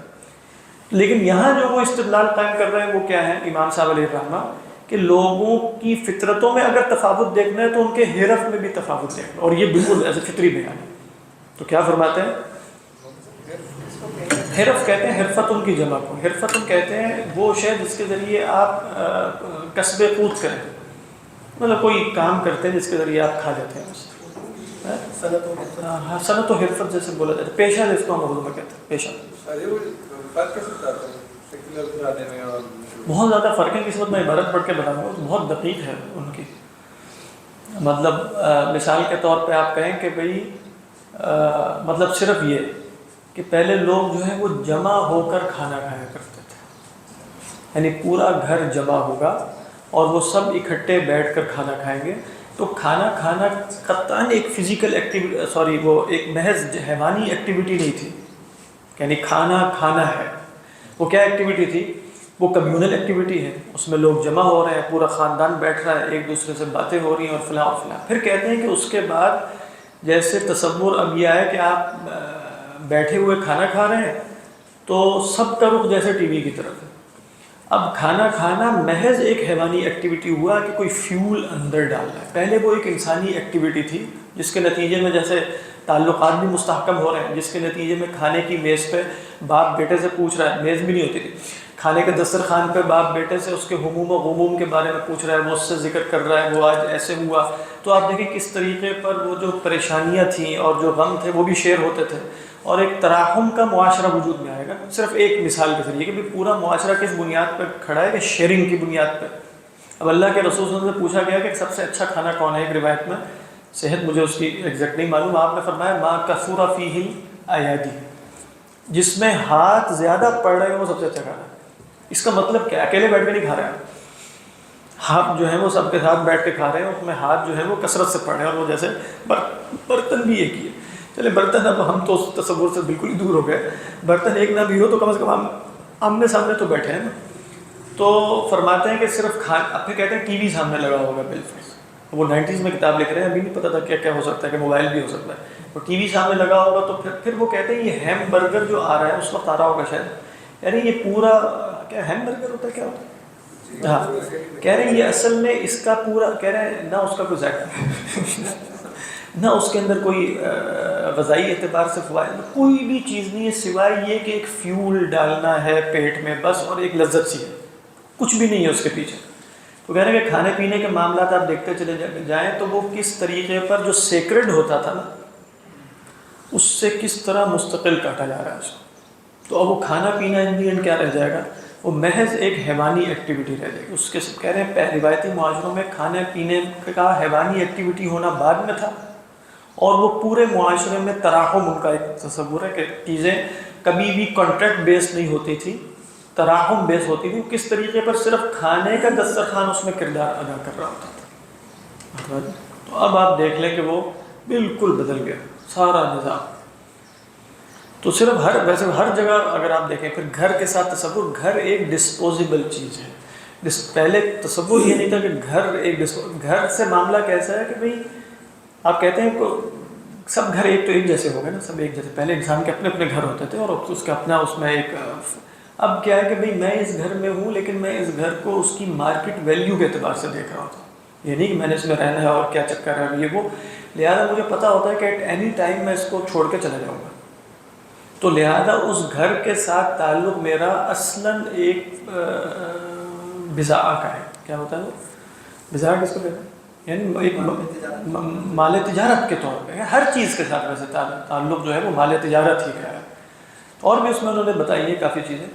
لیکن یہاں جو وہ استدلال قائم کر رہے ہیں وہ کیا ہے امام صاحب علیہ الرحمہ، کہ لوگوں کی فطرتوں میں اگر تفاوت دیکھنا ہے تو ان کے حرف میں بھی تفاوت دیکھنا، اور یہ بالکل ایسے فطری بیان ہے. تو کیا فرماتے ہیں، حرف کہتے ہیں حرفتن کی جمع کو، حرفتن کہتے ہیں وہ شے جس کے ذریعے آپ کسب قوت کریں، مطلب کوئی کام کرتے ہیں جس کے ذریعے آپ کھا جاتے ہیں. صنعت و حرفت جیسے بولا جاتا ہے، پیشہ جس کو ہم اردو میں کہتے ہیں پیشہ. بہت زیادہ فرق ہے، اس وقت میں عبارت پڑھ کے بتاؤں گا، بہت دقیق ہے ان کی. مطلب مثال کے طور پہ آپ کہیں کہ بھئی مطلب صرف یہ کہ پہلے لوگ جو ہیں وہ جمع ہو کر کھانا کھایا کرتے تھے، یعنی پورا گھر جمع ہوگا اور وہ سب اکٹھے بیٹھ کر کھانا کھائیں گے. تو کھانا کھانا قطعاً ایک فزیکل ایکٹیویٹی، وہ ایک محض حیوانی ایکٹیویٹی نہیں تھی، یعنی کھانا کھانا ہے، وہ کیا ایکٹیویٹی تھی، وہ کمیونل ایکٹیویٹی ہے، اس میں لوگ جمع ہو رہے ہیں، پورا خاندان بیٹھ رہا ہے، ایک دوسرے سے باتیں ہو رہی ہیں اور فلاں اور فلاں. پھر کہتے ہیں کہ اس کے بعد جیسے تصور اب یہ ہے کہ آپ بیٹھے ہوئے کھانا کھا رہے ہیں تو سب کا رخ جیسے ٹی وی کی طرف ہے. اب کھانا کھانا محض ایک حیوانی ایکٹیویٹی ہوا کہ کوئی فیول اندر ڈالنا ہے. پہلے وہ ایک انسانی ایکٹیویٹی تھی جس کے نتیجے میں جیسے تعلقات بھی مستحکم ہو رہے ہیں، جس کے نتیجے میں کھانے کی میز پہ باپ بیٹے سے پوچھ رہا ہے، میز بھی نہیں ہوتی تھی، کھانے کے دسترخوان پہ باپ بیٹے سے اس کے ہموم و غموم کے بارے میں پوچھ رہا ہے، وہ اس سے ذکر کر رہا ہے، وہ آج ایسے ہوا. تو آپ دیکھیں کس طریقے پر وہ جو پریشانیاں تھیں اور جو غم تھے وہ بھی شیئر ہوتے تھے، اور ایک تراحم کا معاشرہ وجود میں آئے گا. صرف ایک مثال کے ذریعے کہ پورا معاشرہ کس بنیاد پر کھڑا ہے، کہ شیئرنگ کی بنیاد پر. اب اللہ کے رسول صلی اللہ علیہ وسلم سے پوچھا گیا کہ سب سے اچھا کھانا کون ہے، ایک روایت میں، صحت مجھے اس کی ایگزیکٹ نہیں معلوم، آپ نے فرمایا ما کثر فیہ الایادی، جس میں ہاتھ زیادہ پڑ رہے ہیں وہ سب سے اچھا کھانا ہے. اس کا مطلب کیا، اکیلے بیٹھ کے نہیں کھا رہے ہیں، ہاتھ جو ہیں وہ سب کے ساتھ بیٹھ کے کھا رہے ہیں، اس میں ہاتھ جو ہے وہ کثرت سے پڑ رہے ہیں، اور وہ جیسے برتن بھی ایک ہی ہے. چلے برتن اب ہم تو اس تصور سے بالکل ہی دور ہو گئے، برتن ایک نہ بھی ہو تو کم از کم ہم آمنے سامنے تو بیٹھے ہیں نا. تو فرماتے ہیں کہ صرف اب پھر کہتے ہیں ٹی وی سامنے لگا ہوگا بالفرض. وہ 90s میں کتاب لکھ رہے ہیں، ابھی نہیں پتہ تھا کیا کیا ہو سکتا ہے، کہ موبائل بھی ہو سکتا ہے. وہ ٹی وی سامنے لگا ہوگا تو پھر وہ کہتے ہیں یہ ہیم برگر جو آ رہا ہے اس وقت آ رہا ہوگا شاید، یعنی یہ پورا کیا ہیم برگر ہوتا ہے، کیا ہوتا ہے، ہاں کہہ رہے ہیں یہ اصل میں اس کا پورا، کہہ رہے ہیں نہ اس کا کوئی ذائقہ نہ اس کے اندر کوئی غذائی اعتبار سے فوائد، کوئی بھی چیز نہیں ہے سوائے یہ کہ ایک فیول ڈالنا ہے پیٹ میں بس، اور ایک لذت سی ہے، کچھ بھی نہیں ہے اس کے پیچھے. تو کہہ رہے ہیں کہ کھانے پینے کے معاملات آپ دیکھتے چلے جائیں تو وہ کس طریقے پر جو سیکرڈ ہوتا تھا نا، اس سے کس طرح مستقل کاٹا جا رہا ہے اس کو. تو اب وہ کھانا پینا ان دی اینڈ کیا رہ جائے گا؟ وہ محض ایک حیوانی ایکٹیویٹی رہ جائے گی. اس کے سب کہہ رہے ہیں روایتی معاشروں میں کھانے پینے کا حیوانی ایکٹیویٹی ہونا بعد میں تھا، اور وہ پورے معاشرے میں تراحم ان کا ایک تصور ہے کہ چیزیں کبھی بھی کانٹریکٹ بیس نہیں ہوتی تھی، تراحم بیس ہوتی تھی. کس طریقے پر صرف کھانے کا دسترخوان اس میں کردار ادا کر رہا ہوتا تھا. تو اب آپ دیکھ لیں کہ وہ بالکل بدل گیا سارا نظام. تو صرف ویسے ہر جگہ اگر آپ دیکھیں پھر گھر کے ساتھ تصور، گھر ایک ڈسپوزیبل چیز ہے. پہلے تصور یہ نہیں تھا کہ گھر سے معاملہ کیسا ہے کہ بھئی آپ کہتے ہیں سب گھر ایک تو ایک جیسے ہو گئے نا، سب ایک جیسے. پہلے انسان کے اپنے اپنے گھر ہوتے تھے اور اس کا اپنا اس میں ایک. اب کیا ہے کہ بھئی میں اس گھر میں ہوں لیکن میں اس گھر کو اس کی مارکیٹ ویلیو کے اعتبار سے دیکھ رہا ہوتا ہوں. یہ نہیں کہ میں نے اس میں رہنا ہے اور کیا چکر ہے یہ وہ. لہٰذا مجھے پتہ ہوتا ہے کہ ایٹ اینی ٹائم میں اس کو چھوڑ کے چلا جاؤں گا. تو لہذا اس گھر کے ساتھ تعلق میرا اصلاً ایک بضاع کا ہے. کیا ہوتا ہے وہ بضاع کس کو کہتے ہیں؟ یعنی ایک مال تجارت کے طور پہ ہر چیز کے ساتھ ویسے تعلق جو ہے وہ مال تجارت ہی کا ہے. اور بھی اس میں انہوں نے بتائی ہے کافی چیزیں.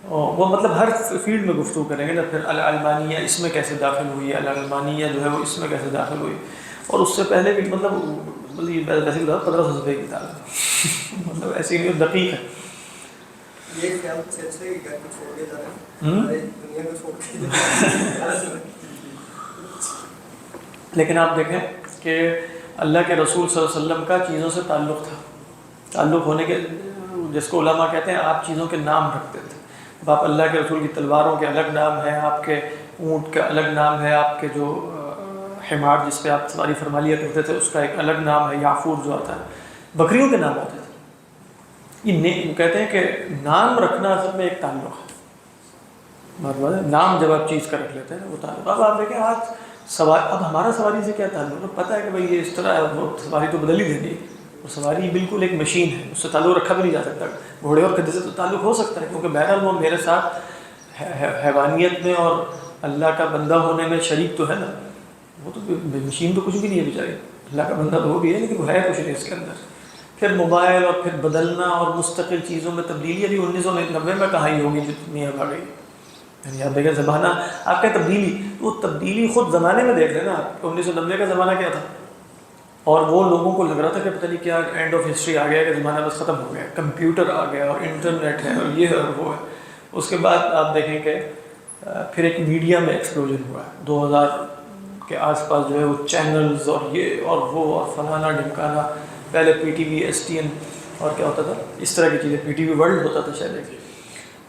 وہ مطلب ہر فیلڈ میں گفتگو کریں گے نا. پھر العلمانیہ اس میں کیسے داخل ہوئی، العلمانیہ جو ہے وہ اس میں کیسے داخل ہوئی. اور اس سے پہلے بھی مطلب یہ ویسے 1500 صفحے کی کتاب ہے مطلب ایسی نہیں دقیق ہے. یہ خیال سے اچھا ہے کہ گھر کو چھوڑ کے جا رہے ہیں، دنیا کو چھوڑ کے جا رہے ہیں. لیکن آپ دیکھیں کہ اللہ کے رسول صلی اللہ علیہ وسلم کا چیزوں سے تعلق تھا. تعلق ہونے کے جس کو علماء کہتے ہیں آپ چیزوں کے نام رکھتے تھے. اب آپ اللہ کے رسول کی تلواروں کے الگ نام ہیں، آپ کے اونٹ کا الگ نام ہے، آپ کے جو حمار جس پہ آپ سواری فرما لیا کرتے تھے اس کا ایک الگ نام ہے، یعفور جو آتا ہے. بکریوں کے نام ہوتے تھے. یہ کہتے ہیں کہ نام رکھنا اصل میں ایک تعلق ہے. بات ہے نام جب آپ چیز کا رکھ لیتے ہیں وہ تعلق. اب آپ دیکھیں آج اب ہمارا سواری سے کیا تعلق ہے؟ پتہ ہے کہ بھائی یہ اس طرح ہے، وہ سواری تو بدل ہی دینی ہے. اور سواری بالکل ایک مشین ہے، اس سے تعلق رکھا بھی نہیں جا سکتا. گھوڑے اور گدھے سے تو تعلق ہو سکتا ہے کیونکہ بہرحال وہ میرے ساتھ حیوانیت میں اور اللہ کا بندہ ہونے میں شریک تو ہے نا. وہ تو مشین تو کچھ بھی نہیں ہے بیچاری. اللہ کا بندہ تو وہ بھی ہے لیکن وہ ہے کچھ نہیں اس کے اندر. پھر موبائل اور پھر بدلنا اور مستقل چیزوں میں تبدیلی ابھی 1990 میں کہاں ہی ہوگی جتنی اب آ گئی. یعنی آپ دیکھیں زمانہ آپ کا تبدیلی، تو وہ تبدیلی خود زمانے میں دیکھ لیں نا. 1990 کا زمانہ کیا تھا اور وہ لوگوں کو لگ رہا تھا کہ پتہ نہیں کیا اینڈ آف ہسٹری آ گیا، کہ زمانہ بس ختم ہو گیا، کمپیوٹر آ گیا اور انٹرنیٹ ہے اور یہ ہے اور وہ ہے. اس کے بعد آپ دیکھیں کہ پھر ایک میڈیا میں ایکسپلوژن ہوا ہے 2000 کے آس پاس جو ہے وہ چینلز اور یہ اور وہ اور فلانا ڈھمکانا. پہلے P T V, S T N اور کیا ہوتا تھا اس طرح کی چیزیں، پی ٹی وی ورلڈ ہوتا تھا شاید.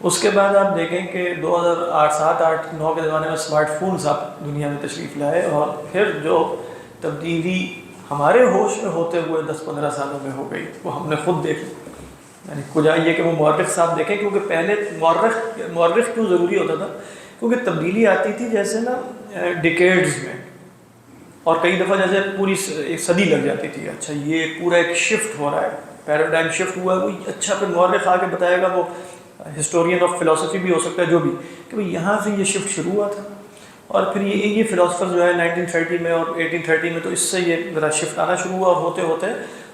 اس کے بعد آپ دیکھیں کہ 2008 7 8 9 کے زمانے میں اسمارٹ فونز آپ دنیا میں تشریف لائے. اور پھر جو تبدیلی ہمارے ہوش میں ہوتے ہوئے 10-15 سالوں میں ہو گئی وہ ہم نے خود دیکھی. یعنی کجا یہ کہ وہ مورخ صاحب دیکھیں، کیونکہ پہلے مورخ کیوں ضروری ہوتا تھا؟ کیونکہ تبدیلی آتی تھی جیسے نا ڈیکیڈز میں، اور کئی دفعہ جیسے پوری ایک صدی لگ جاتی تھی. اچھا یہ پورا ایک شفٹ ہو رہا ہے، پیراڈائم شفٹ ہوا ہے. وہ اچھا پھر مورخ آ کے بتائے گا، وہ ہسٹورین آف فلاسفی بھی ہو سکتا ہے جو بھی، کہ بھئی یہاں سے یہ شفٹ شروع ہوا تھا. اور پھر یہ فلاسفر جو ہے 1930 میں اور 1830 میں، تو اس سے یہ ذرا شفٹ آنا شروع ہوا اور ہوتے ہوتے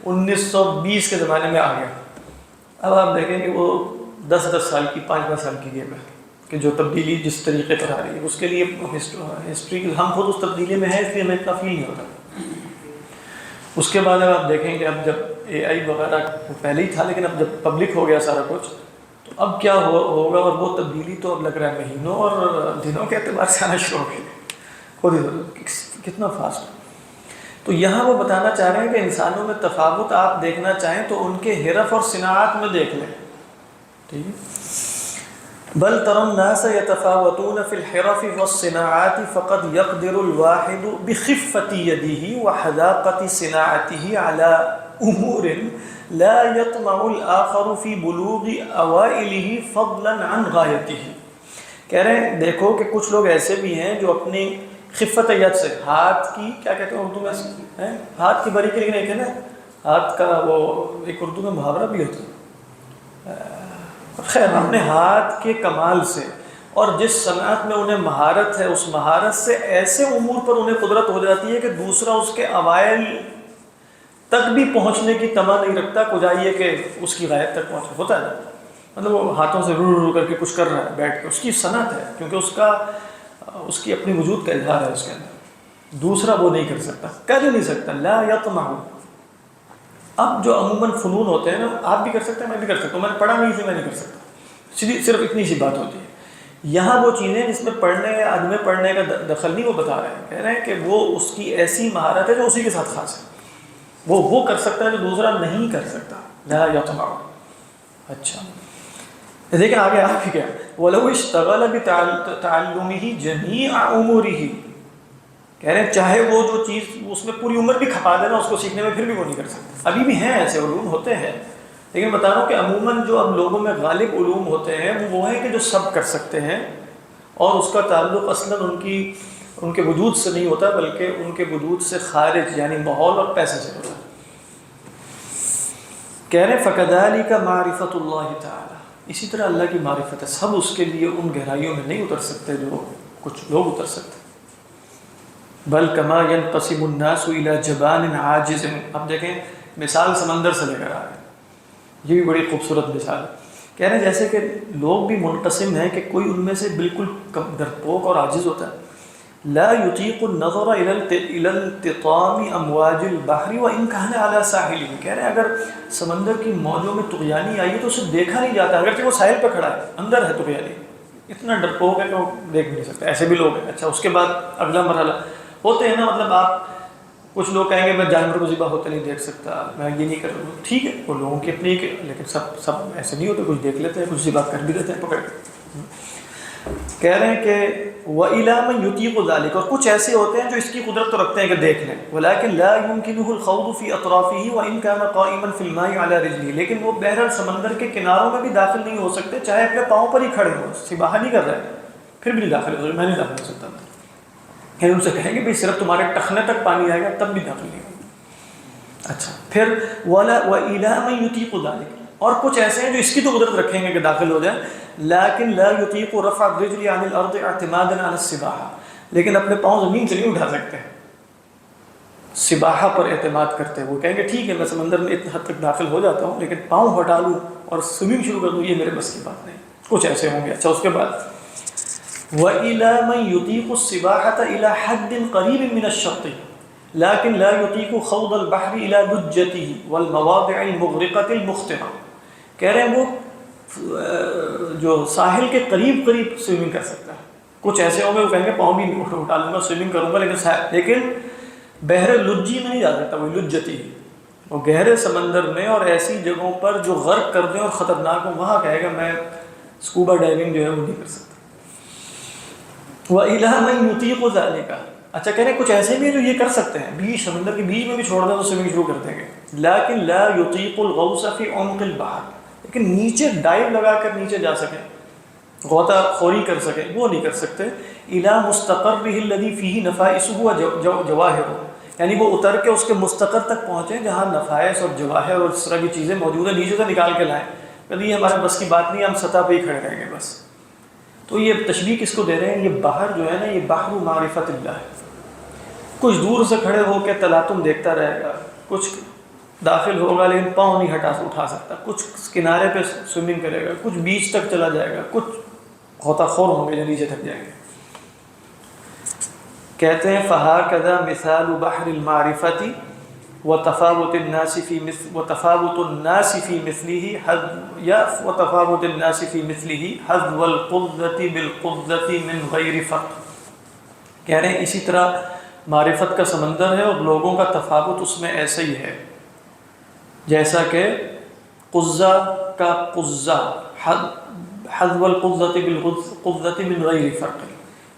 1920 کے زمانے میں آ گیا. اب آپ دیکھیں کہ وہ 10 سال کی 5 سال کی گیم ہے کہ جو تبدیلی جس طریقے پر آ رہی ہے. اس کے لیے ہسٹری ہم خود اس تبدیلی میں ہیں، اس لیے ہمیں اتنا فیل نہیں ہوتا. اس کے بعد اب آپ دیکھیں کہ اب جب اے آئی وغیرہ پہلے ہی تھا لیکن اب جب پبلک ہو گیا سارا کچھ، تو اب کیا ہوگا. اور وہ تبدیلی تو اب لگ رہا ہے مہینوں اور دنوں کے اعتبار سے آنا شروع ہو گئی. خود ہی کتنا فاسٹ. تو یہاں وہ بتانا چاہ رہے ہیں کہ انسانوں میں تفاوت آپ دیکھنا چاہیں تو ان کے حرف اور صناعت میں دیکھ لیں. ٹھیک ہے. بل تر الناس يتفاوتون في الحرف والصناعات فقد يقدر الواحد بخفة يده وحذاقة صناعته على أمور لا يطمع الآخر في بلوغ أوائله فضلا عن غايته. کہہ رہے ہیں دیکھو کہ کچھ لوگ ایسے بھی ہیں جو اپنی خفت ید سے، ہاتھ کی کیا کہتے ہیں اردو میں، ہاتھ کی باریکی، لیکن ایک ہے نا ہاتھ کا وہ ایک اردو میں محاورہ بھی ہوتا ہے. خیر اپنے ہاتھ کے کمال سے اور جس صنعت میں انہیں مہارت ہے اس مہارت سے ایسے امور پر انہیں قدرت ہو جاتی ہے کہ دوسرا اس کے اوائل تک بھی پہنچنے کی تما نہیں رکھتا، کو جائیے کہ اس کی غایت تک پہنچے، ہوتا ہے مطلب وہ ہاتھوں سے رو رو کر کے کچھ کر رہا ہے بیٹھ کے، اس کی صنعت ہے، کیونکہ اس کی اپنی وجود کا اظہار ہے اس کے اندر، دوسرا وہ نہیں کر سکتا، کر ہی نہیں سکتا، لا یطمع۔ اب جو عموماً فنون ہوتے ہیں نا، آپ بھی کر سکتے ہیں، میں بھی کر سکتا ہوں، میں نے پڑھا نہیں، میں نہیں کر سکتا، صرف اتنی سی بات ہوتی ہے۔ یہاں وہ چیزیں جس میں پڑھنے یا عدم پڑھنے کا دخل نہیں، وہ بتا رہے ہیں، کہہ رہے ہیں کہ وہ اس کی ایسی مہارت ہے جو اسی کے ساتھ خاص ہے، وہ کر سکتا ہے جو دوسرا نہیں کر سکتا، لا یطمع۔ اچھا دیکھیں آگے آپ کیا، وَلَوْ اشْتَغَلَ بِتَعَلُّمِهِ جَمِيعَ عُمُرِهِ، کہہ رہے ہیں چاہے وہ جو چیز اس میں پوری عمر بھی کھپا دینا اس کو سیکھنے میں، پھر بھی وہ نہیں کر سکتا۔ ابھی بھی ہیں ایسے علوم ہوتے ہیں، لیکن بتا رہا ہوں کہ عموماً جو اب لوگوں میں غالب علوم ہوتے ہیں وہ ہیں کہ جو سب کر سکتے ہیں، اور اس کا تعلق اصلاً ان کے وجود سے نہیں ہوتا بلکہ ان کے وجود سے خارج، یعنی ماحول اور پیسے سے ہوتا ہے۔ کہہ رہے ہیں فَكَذَلِكَ مَعْرِفَةُ اللَّهِ تَعَالَى، اسی طرح اللہ کی معرفت ہے، سب اس کے لیے ان گہرائیوں میں نہیں اتر سکتے جو کچھ لوگ اتر سکتے۔ بل کما ينقسم الناس الى جبان عاجز، اب دیکھیں مثال سمندر سے لے کر آ رہے ہیں، یہ بھی بڑی خوبصورت مثال ہے، کہہ رہے ہیں جیسے کہ لوگ بھی منقسم ہیں کہ کوئی ان میں سے بالکل ڈرپوک اور عاجز ہوتا ہے، لا يطيق النظر الى التطام امواج البحر وان كان على ساحله، کہہ رہے ہیں اگر سمندر کی موجوں میں طغیانی آئی ہے تو اسے دیکھا نہیں جاتا، اگرچہ وہ ساحل پہ کھڑا ہے، اندر ہے طغیانی، اتنا ڈرپوک ہے کہ وہ دیکھ نہیں سکتا، ایسے بھی لوگ ہیں۔ اچھا اس کے بعد اگلا مرحلہ ہوتے ہیں نا، مطلب آپ کچھ لوگ کہیں گے میں جانور کو ذبح ہوتے نہیں دیکھ سکتا، میں یہ نہیں کر رہا ہوں، ٹھیک ہے وہ لوگوں کی اپنی، لیکن سب ایسے نہیں ہوتے، کچھ دیکھ لیتے ہیں، کچھ ذبح کر بھی دیتے ہیں پکڑ کے۔ کہہ رہے ہیں کہ وَإِلَى مَن يُطِيقُ ذَلِكَ، اور کچھ ایسے ہوتے ہیں جو اس کی قدرت تو رکھتے ہیں کہ دیکھ لیں، وَلَكِنْ لَا يُمْكِنُهُ الْخَوْضُ فِي أَطْرَافِهِ وَإِنْ كَانَ قَائِمًا فِي الْمَاءِ عَلَى رِجْلِهِ، لیکن وہ بہرحال سمندر کے کناروں میں بھی داخل نہیں ہو سکتے، چاہے اپنے پاؤں پر ہی کھڑے ہوں، سباحہ نہیں کر رہے پھر بھی نہیں داخل ہو سکتے، میں نہیں داخل ہو سکتا، کہ ان سے کہیں گے بھئی صرف تمہارے ٹخنے تک پانی آئے گا تب بھی داخل نہیں ہوگا۔ اچھا پھر وَإِلَى مَن يُطِيقُ ذَلِكَ، اور کچھ ایسے ہیں جو اس کی تو قدرت رکھیں گے کہ داخل ہو جائیں، لیکن لا يطيق رفع الرجل عن الارض اعتمادا على السباحه، لیکن اپنے پاؤں زمین سے نہیں اٹھا سکتے، سباحہ پر اعتماد کرتے ہیں، وہ کہیں گے ٹھیک ہے میں سمندر میں اتنے حد تک داخل ہو جاتا ہوں لیکن پاؤں ہٹا لوں اور سوئمنگ شروع کر دوں، یہ میرے بس کی بات نہیں، کچھ ایسے ہوں گے۔ اچھا اس کے بعد وَإِلَى مَن يُطِيقُ السِّبَاحَةَ إِلَى حَدٍّ قَرِيبٍ مِّنَ الشَّطِّ لَكِنْ لَا يُطِيقُ خَوْضَ الْبَحْرِ إِلَى لُجَّتِهِ وَالْمَوَاضِعِ الْمُغْرِقَةِ الْمُخْتِرَةِ، کہہ رہے ہیں وہ جو ساحل کے قریب سوئمنگ کر سکتا ہے، کچھ ایسے ہوں گے وہ کہیں گے پاؤں بھی اٹھا لوں گا سوئمنگ کروں گا، لیکن بحر لجی میں نہیں جا سکتا، وہ لجتی وہ گہرے سمندر میں اور ایسی جگہوں پر جو غرق کر دیں اور خطرناک ہوں، وہاں کہے گا میں اسکوبا ڈائیونگ جو ہے وہ نہیں کر سکتا۔ وَإِلَى مَن يُطِيقُ ذَلِكَ، اچھا کہہ رہے ہیں کچھ ایسے بھی ہیں جو یہ کر سکتے ہیں، بیچ سمندر کے بیچ میں بھی چھوڑ دیں تو سوئمنگ شروع کر دیں گے، لیکن لا يُطِيقُ الْغَوْصَ فِي عُمْقِ الْبَحْرِ، لیکن نیچے ڈائیو لگا کر نیچے جا سکیں، غوطہ خوری کر سکیں، وہ نہیں کر سکتے۔ إِلَى مُسْتَقَرِّهِ الَّذِي فِيهِ نَفَائِسُهُ وَجَوَاهِرُهُ، یعنی وہ اتر کے اس کے مستقر تک پہنچیں جہاں نفائس اور جواہر اور اس طرح کی چیزیں موجود ہیں، نیچے سے نکال کے لائیں، کبھی یہ ہمارے بس کی بات نہیں، ہم سطح پہ ہی کھڑے رہیں گے بس۔ تو یہ تشبیہ کس کو دے رہے ہیں، یہ بحر جو ہے نا یہ بحر معرفت اللہ ہے، کچھ دور سے کھڑے ہو کے تلاطم دیکھتا رہے گا، کچھ داخل ہوگا لیکن پاؤں نہیں اٹھا سکتا، کچھ کنارے پہ سوئمنگ کرے گا، کچھ بیچ تک چلا جائے گا، کچھ غوطہ خور ہوں گے جو نیچے تک جائیں گے۔ کہتے ہیں فَهَكَذَا مِثَالُ بَحْرِ الْمَعْرِفَةِ وَتَفَاوُتِ النَّاسِ فِي مِثْلِهِ حَذْوَ الْقُذَّةِ بِالْقُذَّةِ مِنْ غَيْرِ فَرْقٍ، کہہ رہے ہیں اسی طرح معرفت کا سمندر ہے اور لوگوں کا تفاوت اس میں ایسا ہی ہے جیسا کہ قزہ کا قزہ، حذو القزۃ بالقزۃ من غیر فرق،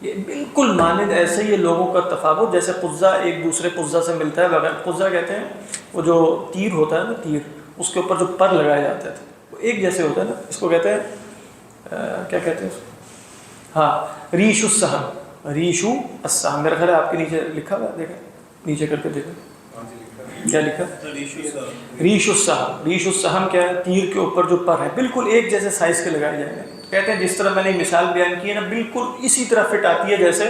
یہ بالکل مانند ایسے ہی لوگوں کا تفاوت جیسے قزہ ایک دوسرے قزہ سے ملتا ہے بغیر، قزہ کہتے ہیں وہ جو تیر ہوتا ہے نا، تیر اس کے اوپر جو پر لگائے جاتے تھے وہ ایک جیسے ہوتا ہے نا، اس کو کہتے ہیں کیا کہتے ہیں، ہاں ریش السہم، ریشو السہم، میرا خیال ہے آپ کے نیچے لکھا ہوا ہے، دیکھیں نیچے کر کے دیکھیں کیا لکھا، ریش السہم، ریش السہم کیا ہے، تیر کے اوپر جو پر ہے بالکل ایک جیسے سائز کے لگائے جائیں گے، کہتے ہیں جس طرح میں نے مثال بیان کی ہے نا بالکل اسی طرح فٹ آتی ہے جیسے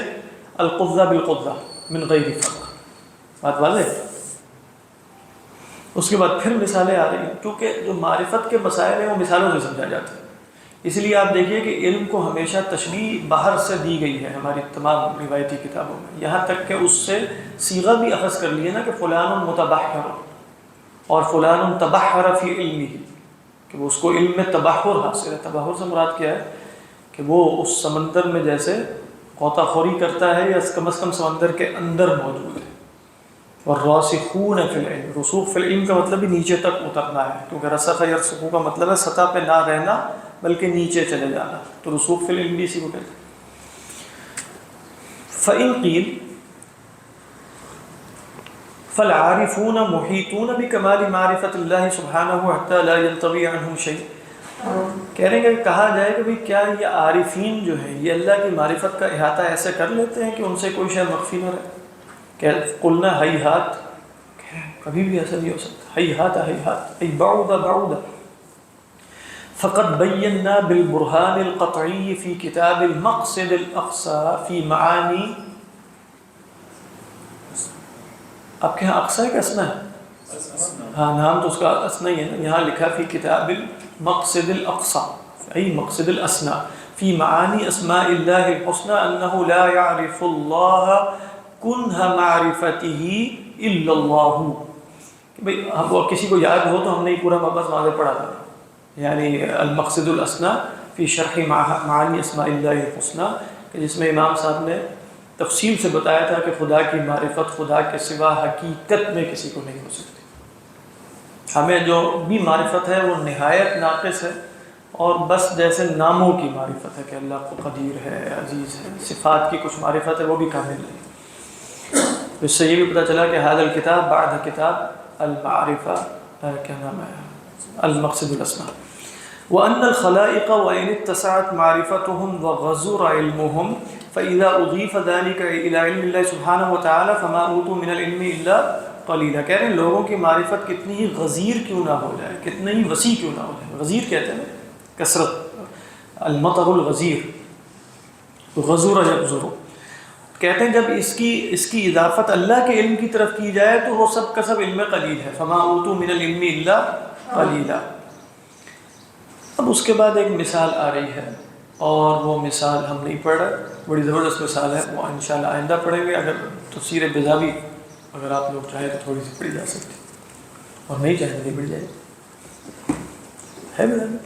القزہ بالقزہ من غیر فرق، بات واضح ہے۔ اس کے بعد پھر مثالیں آ رہی ہیں، کیونکہ جو معرفت کے مسائل ہیں وہ مثالوں سے سمجھا جاتا ہے. اس لیے آپ دیکھیے کہ علم کو ہمیشہ تشریح باہر سے دی گئی ہے ہماری تمام روایتی کتابوں میں، یہاں تک کہ اس سے صیغہ بھی اخذ کر لیے نا کہ فلان متبحر اور فلان تبحر فی علمہ، کہ وہ اس کو علم میں تبحر حاصل ہے. تبحر سے مراد کیا ہے کہ وہ اس سمندر میں جیسے غوطہ خوری کرتا ہے یا کم از کم سمندر کے اندر موجود ہے. والراسخون فی العلم، رسوخ فی العلم کا مطلب بھی نیچے تک اترنا ہے، کیونکہ رسخ یرسخ کا مطلب ہے سطح پہ نہ رہنا بلکہ نیچے چلے جانا، تو رسوخ فی العلم بھی اسی کو کہتے ہیں. فإن قیل فالعارفون محیطون بکمال معرفت اللہ سبحانہ حتی لا ينطوی عنہم شیء. کہہ رہے ہیں کہ کہا جائے کہ بھئی کیا یہ عارفین جو ہیں یہ اللہ کی معرفت کا احاطہ ایسے کر لیتے ہیں کہ ان سے کوئی شے مخفی نہ رہے؟ کہ قلنا ہیہات، کبھی بھی ایسا نہیں ہو سکتا. ہیہات ہیہات ای بعود بعود. فقد بینا بالبرہان القطعی فی کتاب المقصد الاقصی فی معانی. آپ کے یہاں اقصی ہے کہ اسنا ہے؟ ہاں نام تو اس کا اسنا ہی ہے نا، یہاں لکھا فی کتاب المقصد الاقصی ای مقصد الاسنا فی معانی اسماء اللہ الحسنى انہ لا يعرف اللہ کنہ معرفتہ الا اللہ. بھئی وہ کسی کو یاد ہو تو ہم نے پورا مبحث واضح پڑھا تھا، یعنی المقصد الاسنا فی شرح معانی اسماء اللہ الحسنى، کہ جس میں امام صاحب نے تفصیل سے بتایا تھا کہ خدا کی معرفت خدا کے سوا حقیقت میں کسی کو نہیں ہو سکتی. ہمیں جو بھی معرفت ہے وہ نہایت ناقص ہے، اور بس جیسے ناموں کی معرفت ہے کہ اللہ کو قدیر ہے، عزیز ہے، صفات کی کچھ معرفت ہے وہ بھی کامل نہیں. اس سے یہ بھی پتہ چلا کہ هذا الکتاب بعد کتاب المعرفہ کیا نام ہے المقصد الاسماء. وأن الخلائق وإن اتسعت معرفتهم وغزر علمهم فإذا أضيف ذلك إلى علم الله سبحانه وتعالى فما أوتوا من العلم إلا قليلا. کہہ رہے ہیں لوگوں کی معرفت کتنی ہی غزیر کیوں نہ ہو جائے، کتنی ہی وسیع کیوں نہ ہو جائے. غزیر کہتے ہیں کثرت، المطر الغزیر، غزر یغزر. کہتے ہیں جب اس کی اضافت اللہ کے علم کی طرف کی جائے تو وہ سب کا سب علم قلیل ہے. فما اوتوا من العلم الا قلیلا. اب اس کے بعد ایک مثال آ رہی ہے، اور وہ مثال ہم نہیں پڑھ رہے، بڑی زبردست مثال ہے، وہ انشاءاللہ آئندہ پڑھیں گے. اگر تفسیر بیضاوی اگر آپ لوگ چاہیں تو تھوڑی سی پڑھی جا سکتی، اور نہیں چاہیں تو نہیں پڑھی جائے. ہے بیضاوی